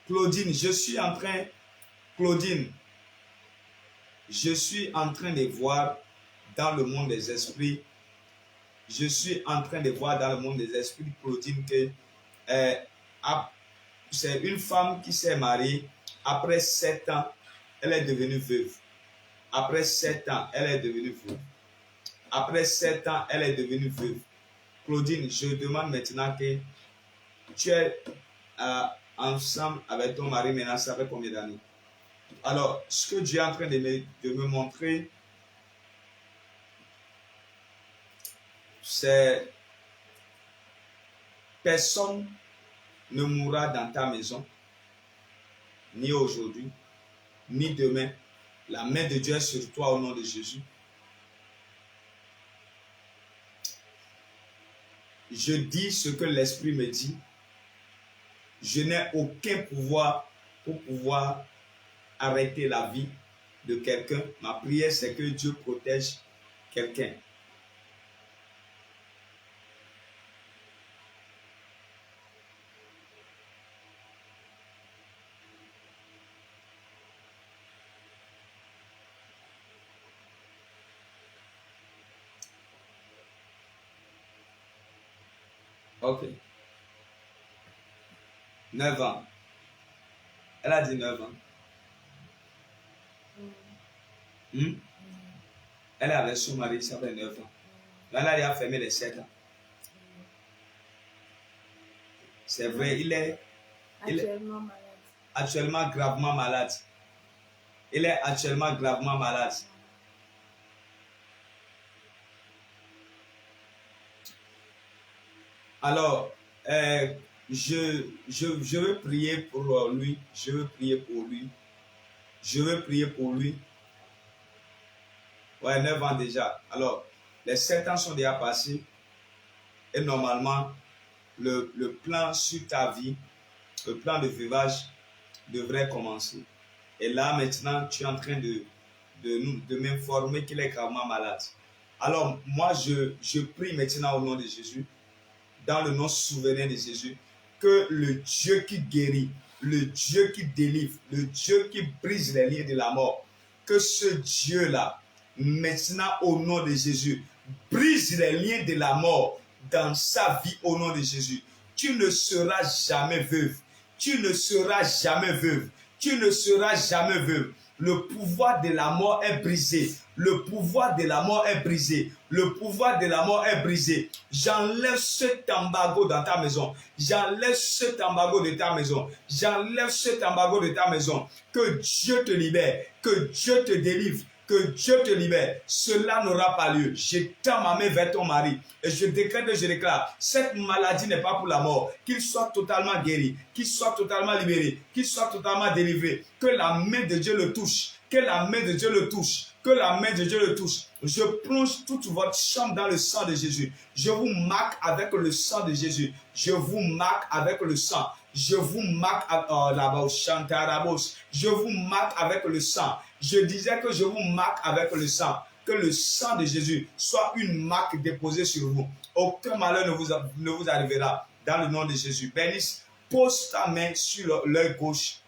Claudine, je suis en train, Claudine, Je suis en train de voir dans le monde des esprits. Je suis en train de voir dans le monde des esprits, Claudine, que c'est une femme qui s'est mariée. Après 7 ans, elle est devenue veuve. Après 7 ans, elle est devenue veuve. Après 7 ans, elle est devenue veuve. Claudine, je demande maintenant que tu es ensemble avec ton mari maintenant, ça fait combien d'années? Alors, ce que Dieu est en train de me montrer, c'est personne ne mourra dans ta maison, ni aujourd'hui, ni demain. La main de Dieu est sur toi au nom de Jésus. Je dis ce que l'Esprit me dit. Je n'ai aucun pouvoir pour pouvoir arrêter la vie de quelqu'un. Ma prière, c'est que Dieu protège quelqu'un. Ok. 9 ans. Elle a dit 9 ans. Elle est avec son mari, ça fait 9 ans. Là, elle a fermé les 7 ans. C'est vrai, il est actuellement gravement malade. Il est actuellement gravement malade. Alors, je veux prier pour lui. Je veux prier pour lui. Je veux prier pour lui. Ouais, 9 ans déjà. Alors, les 7 ans sont déjà passés. Et normalement, le plan sur ta vie, le plan de veuvage devrait commencer. Et là, maintenant, tu es en train de m'informer qu'il est gravement malade. Alors, moi, je prie maintenant au nom de Jésus, dans le nom souverain de Jésus, que le Dieu qui guérit, le Dieu qui délivre, le Dieu qui brise les liens de la mort, que ce Dieu-là, maintenant au nom de Jésus, brise les liens de la mort dans sa vie au nom de Jésus. Tu ne seras jamais veuve. Tu ne seras jamais veuve. Tu ne seras jamais veuve. Le pouvoir de la mort est brisé. Le pouvoir de la mort est brisé. Le pouvoir de la mort est brisé. J'enlève cet embargo dans ta maison. J'enlève cet embargo de ta maison. J'enlève cet embargo de ta maison. Que Dieu te libère. Que Dieu te délivre. Que Dieu te libère. Cela n'aura pas lieu. Je tends ma main vers ton mari et je décrète et je déclare, cette maladie n'est pas pour la mort. Qu'il soit totalement guéri, qu'il soit totalement libéré, qu'il soit totalement délivré. Que la main de Dieu le touche. Que la main de Dieu le touche. Que la main de Dieu le touche. Je plonge toute votre chambre dans le sang de Jésus. Je vous marque avec le sang de Jésus. Je vous marque avec le sang. Je vous marque je vous marque avec le sang. Je disais que je vous marque avec le sang. Que le sang de Jésus soit une marque déposée sur vous. Aucun malheur ne vous arrivera dans le nom de Jésus. Bénisse, pose ta main sur l'œil gauche.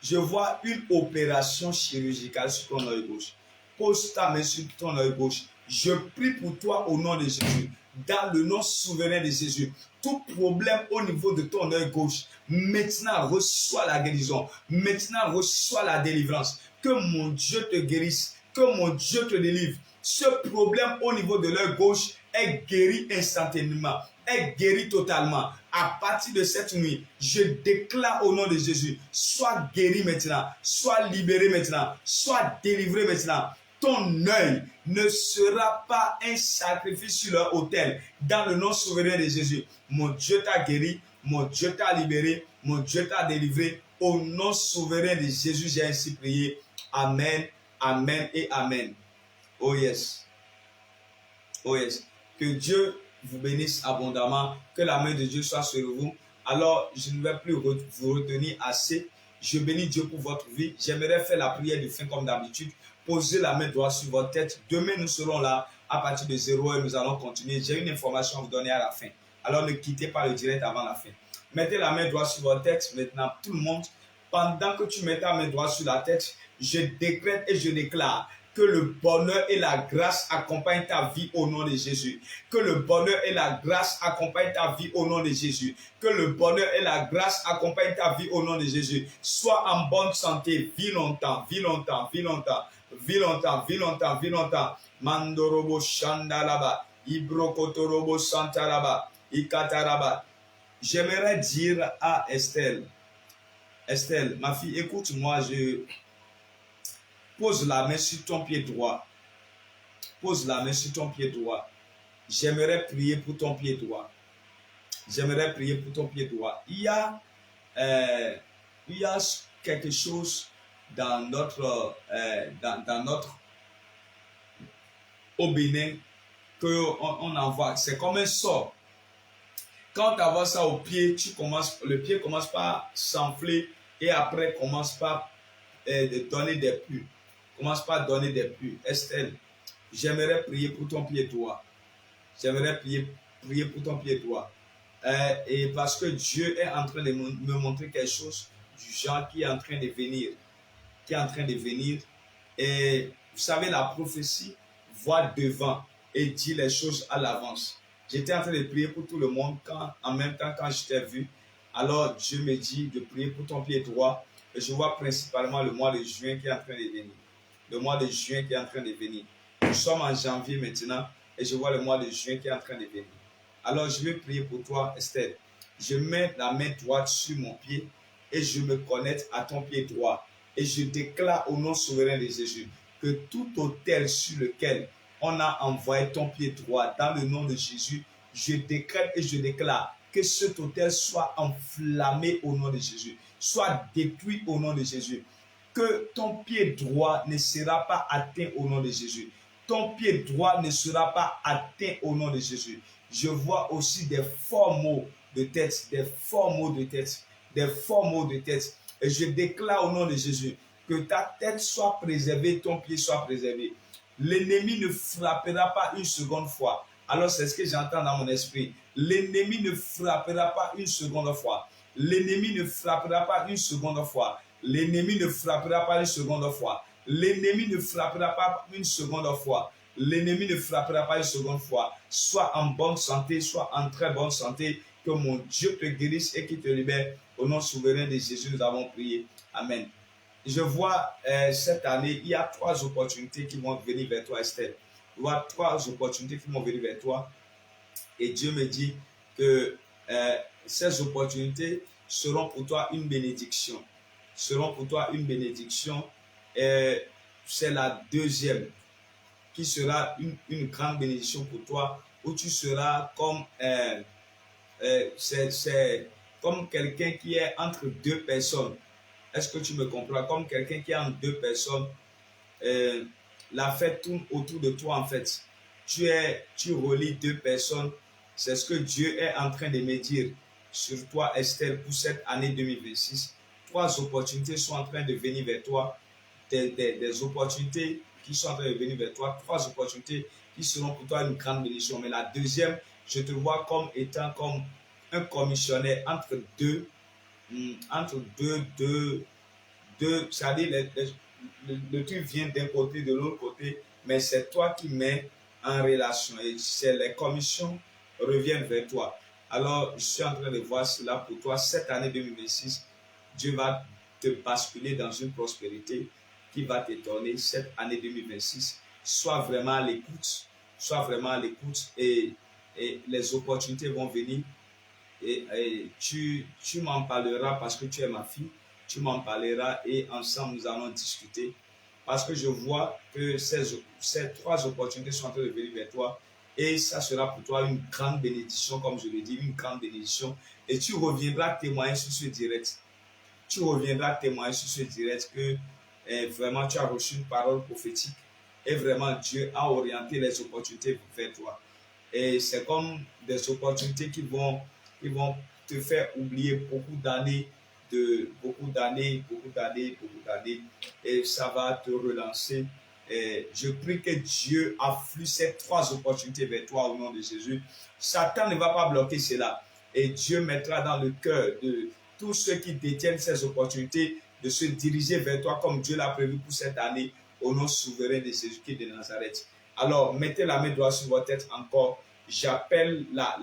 Je vois une opération chirurgicale sur ton œil gauche. Pose ta main sur ton œil gauche. Je prie pour toi au nom de Jésus. Dans le nom souverain de Jésus. Tout problème au niveau de ton œil gauche, maintenant reçois la guérison. Maintenant reçois la délivrance. Que mon Dieu te guérisse. Que mon Dieu te délivre. Ce problème au niveau de l'œil gauche est guéri instantanément. Est guéri totalement. À partir de cette nuit, je déclare au nom de Jésus, sois guéri maintenant, sois libéré maintenant, sois délivré maintenant. Ton œil ne sera pas un sacrifice sur leur autel. Dans le nom souverain de Jésus, mon Dieu t'a guéri, mon Dieu t'a libéré, mon Dieu t'a délivré. Au nom souverain de Jésus, j'ai ainsi prié. Amen, amen et amen. Oh yes. Oh yes. Que Dieu vous bénisse abondamment, que la main de Dieu soit sur vous. Alors, je ne vais plus vous retenir assez. Je bénis Dieu pour votre vie. J'aimerais faire la prière de fin comme d'habitude. Posez la main droite sur votre tête. Demain, nous serons là à partir de 0 et nous allons continuer. J'ai une information à vous donner à la fin. Alors, ne quittez pas le direct avant la fin. Mettez la main droite sur votre tête. Maintenant, tout le monde, pendant que tu mets ta main droite sur la tête, je décrète et je déclare que le bonheur et la grâce accompagnent ta vie au nom de Jésus. Que le bonheur et la grâce accompagnent ta vie au nom de Jésus. Que le bonheur et la grâce accompagnent ta vie au nom de Jésus. Sois en bonne santé, vis longtemps, vis longtemps, vis longtemps, vis longtemps, vis longtemps, vis longtemps. Mandorobo Shandalaba, Ibrokotorobo Santaraba, Ikataraba. J'aimerais dire à Estelle, Estelle, ma fille, écoute-moi, je pose la main sur ton pied droit. Pose la main sur ton pied droit. J'aimerais prier pour ton pied droit. J'aimerais prier pour ton pied droit. Il y a quelque chose dans notre, au Bénin qu'on envoie. C'est comme un sort. Quand tu envoies ça au pied, le pied commence par s'enfler et après commence par donner des pus. Commence par donner des pus. Estelle, j'aimerais prier pour ton pied droit. J'aimerais prier pour ton pied droit. Et parce que Dieu est en train de me montrer quelque chose du genre qui est en train de venir. Qui est en train de venir. Et vous savez, la prophétie voit devant et dit les choses à l'avance. J'étais en train de prier pour tout le monde en même temps quand je t'ai vu. Alors Dieu me dit de prier pour ton pied droit. Et je vois principalement le mois de juin qui est en train de venir. Le mois de juin qui est en train de venir. Nous sommes en janvier maintenant et je vois le mois de juin qui est en train de venir. Alors je vais prier pour toi, Estelle. Je mets la main droite sur mon pied et je me connecte à ton pied droit. Et je déclare au nom souverain de Jésus que tout autel sur lequel on a envoyé ton pied droit dans le nom de Jésus, je décrète et je déclare que cet autel soit enflammé au nom de Jésus, soit détruit au nom de Jésus. Que ton pied droit ne sera pas atteint au nom de Jésus. Ton pied droit ne sera pas atteint au nom de Jésus. Je vois aussi des forts maux de tête, des forts maux de tête, des forts maux de tête. Et je déclare au nom de Jésus que ta tête soit préservée, ton pied soit préservé. L'ennemi ne frappera pas une seconde fois. Alors c'est ce que j'entends dans mon esprit. L'ennemi ne frappera pas une seconde fois. L'ennemi ne frappera pas une seconde fois. L'ennemi ne frappera pas une seconde fois. L'ennemi ne frappera pas une seconde fois. L'ennemi ne frappera pas une seconde fois. Sois en bonne santé, sois en très bonne santé. Que mon Dieu te guérisse et qu'il te libère. Au nom souverain de Jésus, nous avons prié. Amen. Je vois cette année, il y a 3 opportunités qui vont venir vers toi, Estelle. Il y a 3 opportunités qui vont venir vers toi. Et Dieu me dit que ces opportunités seront pour toi une bénédiction. Seront pour toi une bénédiction. C'est la deuxième qui sera une grande bénédiction pour toi, où tu seras comme c'est comme quelqu'un qui est entre 2 personnes. Est-ce que tu me comprends? Comme quelqu'un qui est entre 2 personnes, la fête tourne autour de toi en fait. Tu relis 2 personnes. C'est ce que Dieu est en train de me dire sur toi, Estelle, pour cette année 2026. 3 opportunités sont en train de venir vers toi. Des opportunités qui sont en train de venir vers toi. 3 opportunités qui seront pour toi une grande bénédiction. Mais la deuxième, je te vois comme étant comme un commissionnaire entre deux, c'est-à-dire le truc vient d'un côté, de l'autre côté, mais c'est toi qui mets en relation et c'est les commissions reviennent vers toi. Alors, je suis en train de voir cela pour toi. Cette année 2026, Dieu va te basculer dans une prospérité qui va t'étonner. Cette année 2026, sois vraiment à l'écoute. Sois vraiment à l'écoute et les opportunités vont venir. Et tu m'en parleras parce que tu es ma fille. Tu m'en parleras et ensemble nous allons discuter. Parce que je vois que ces 3 opportunités sont en train de venir vers toi. Et ça sera pour toi une grande bénédiction, comme je l'ai dit, une grande bénédiction. Et tu reviendras témoigner sur ce direct. Tu reviendras témoigner sur ce direct que vraiment tu as reçu une parole prophétique. Et vraiment Dieu a orienté les opportunités vers toi. Et c'est comme des opportunités qui vont te faire oublier beaucoup d'années, et ça va te relancer. Et je prie que Dieu afflue ces 3 opportunités vers toi au nom de Jésus. Satan ne va pas bloquer cela. Et Dieu mettra dans le cœur de tous ceux qui détiennent ces opportunités de se diriger vers toi comme Dieu l'a prévu pour cette année, au nom souverain de Jésus-Christ de Nazareth. Alors, mettez la main droite sur votre tête encore. J'appelle la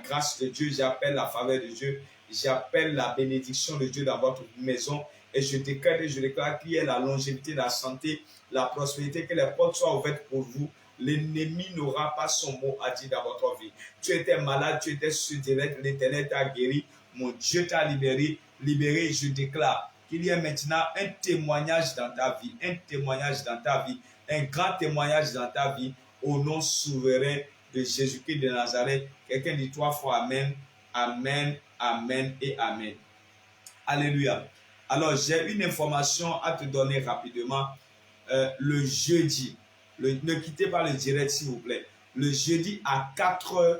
grâce de Dieu, j'appelle la faveur de Dieu, j'appelle la bénédiction de Dieu dans votre maison et je déclare qu'il y ait la longévité, la santé, la prospérité, que les portes soient ouvertes pour vous. L'ennemi n'aura pas son mot à dire dans votre vie. Tu étais malade, tu étais sur direct, l'Éternel t'a guéri, mon Dieu t'a libéré. Je déclare qu'il y ait maintenant un témoignage dans ta vie, un témoignage dans ta vie, un grand témoignage dans ta vie, au nom souverain de Jésus-Christ de Nazareth. Quelqu'un dit 3 fois Amen, Amen, Amen et Amen. Alléluia. Alors, j'ai une information à te donner rapidement. Le jeudi, ne quittez pas le direct s'il vous plaît. Le jeudi à 4 heures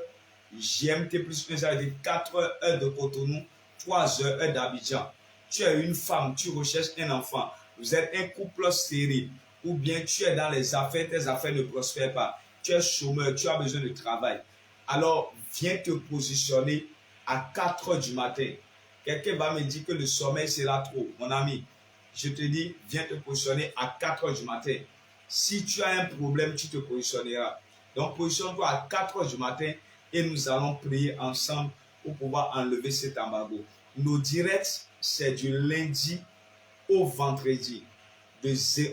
GMT plus 1, ça veut dire 4 heures de Cotonou, 3 heures d'Abidjan. Tu es une femme, tu recherches un enfant, vous êtes un couple stérile, ou bien tu es dans les affaires, tes affaires ne prospèrent pas, tu es chômeur, tu as besoin de travail. Alors, viens te positionner à 4 heures du matin. Quelqu'un va me dire que le sommeil sera trop. Mon ami, je te dis, viens te positionner à 4 heures du matin. Si tu as un problème, tu te positionneras. Donc, positionne-toi à 4 heures du matin et nous allons prier ensemble pour pouvoir enlever cet embargo. Nos directs, c'est du lundi au vendredi,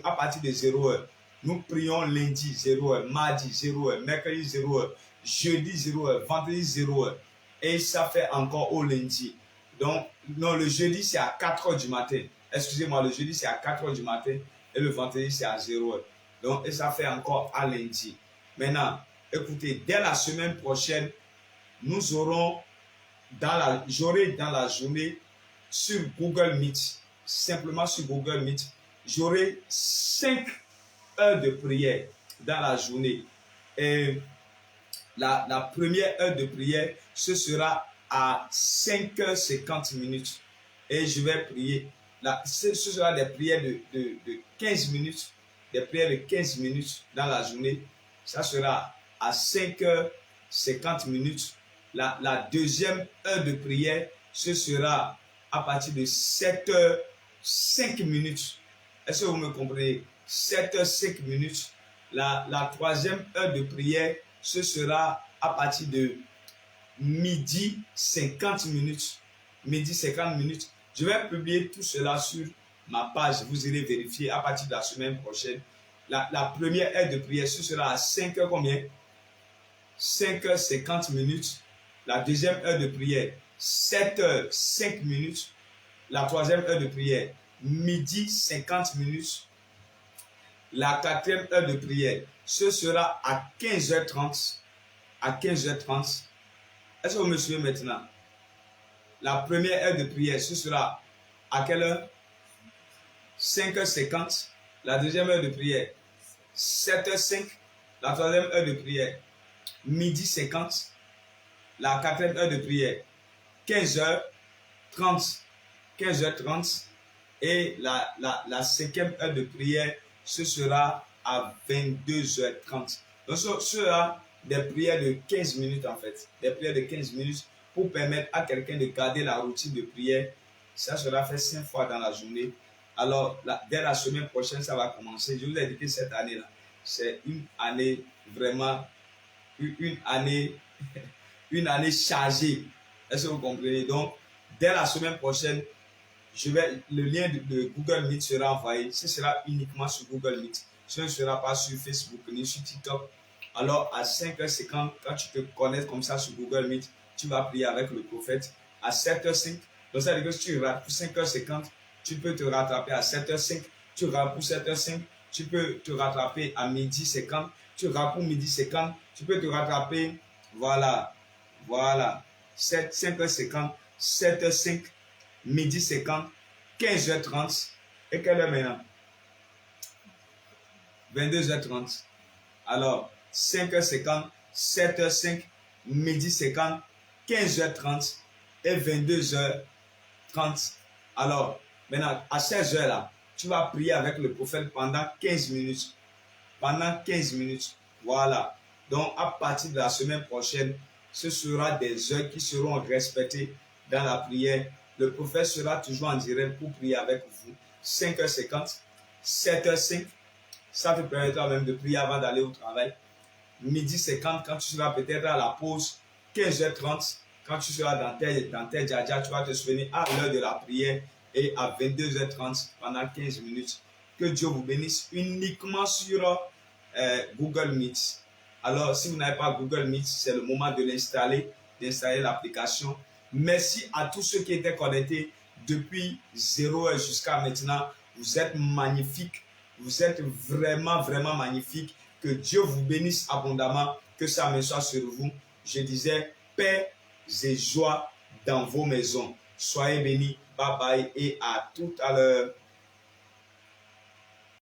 à partir de 0 heure. Nous prions lundi 0 heure, mardi 0 heure, mercredi 0 heure, jeudi 0 heure, vendredi 0 heure. Et ça fait encore au lundi. Donc, non, le jeudi, c'est à 4 heures du matin. Excusez-moi, le jeudi, c'est à 4 heures du matin et le vendredi, c'est à 0 heure. Donc, et ça fait encore à lundi. Maintenant, écoutez, dès la semaine prochaine, nous aurons j'aurai dans la journée sur Google Meet, simplement sur Google Meet, j'aurai 5 heures de prière dans la journée. Et la première heure de prière, ce sera à 5h50 minutes. Et je vais prier. Ce sera des prières de 15 minutes. Des prières de 15 minutes dans la journée. Ça sera à 5h50 minutes. La deuxième heure de prière, ce sera à partir de 7h05 minutes. Est-ce que vous me comprenez? 7h05 minutes. La troisième heure de prière, ce sera à partir de midi 50 minutes. Midi 50 minutes. Je vais publier tout cela sur ma page. Vous irez vérifier à partir de la semaine prochaine. La première heure de prière, ce sera à 5h combien? 5h50 minutes. La deuxième heure de prière, 7h05 minutes. La troisième heure de prière, midi 50 minutes. La quatrième heure de prière, ce sera à 15h30. À 15h30. Est-ce que vous me suivez maintenant? La première heure de prière, ce sera à quelle heure? 5h50. La deuxième heure de prière, 7h05. La troisième heure de prière, midi 50. La quatrième heure de prière, 15h30. 15h30. Et la cinquième heure de prière, ce sera à 22h30. Donc, ce sera des prières de 15 minutes en fait. Des prières de 15 minutes pour permettre à quelqu'un de garder la routine de prière. Ça sera fait 5 fois dans la journée. Alors, dès la semaine prochaine, ça va commencer. Je vous ai dit que cette année-là, c'est une année vraiment, une année chargée. Est-ce que vous comprenez? Donc, dès la semaine prochaine, le lien de Google Meet sera envoyé. Ce sera uniquement sur Google Meet. Ce ne sera pas sur Facebook ni sur TikTok. Alors, à 5h50, quand tu te connectes comme ça sur Google Meet, tu vas prier avec le prophète. À 7h05, donc ça veut dire que si tu rates pour 5h50, tu peux te rattraper à 7h05. Tu rates pour 7h05, tu peux te rattraper à midi 50. Tu rates pour midi 50, tu peux te rattraper, voilà, 5h50, 7h05, midi 50, 15h30. Et quelle heure maintenant? 22h30. Alors, 5h50, 7h05, midi 50, 15h30 et 22h30. Alors, maintenant, à 16h là, tu vas prier avec le prophète pendant 15 minutes. Pendant 15 minutes. Voilà. Donc, à partir de la semaine prochaine, ce sera des heures qui seront respectées dans la prière Le prophète sera toujours en direct pour prier avec vous. 5h50, 7h05. Ça te permettra même de prier avant d'aller au travail. Midi 50, quand tu seras peut-être à la pause. 15h30, quand tu seras dans tes djadja, tu vas te souvenir à l'heure de la prière. Et à 22h30, pendant 15 minutes. Que Dieu vous bénisse uniquement sur Google Meet. Alors, si vous n'avez pas Google Meet, c'est le moment de l'installer, d'installer l'application. Merci à tous ceux qui étaient connectés depuis 0h jusqu'à maintenant. Vous êtes magnifiques. Vous êtes vraiment, vraiment magnifiques. Que Dieu vous bénisse abondamment. Que sa main soit sur vous. Je disais, paix et joie dans vos maisons. Soyez bénis. Bye bye et à tout à l'heure.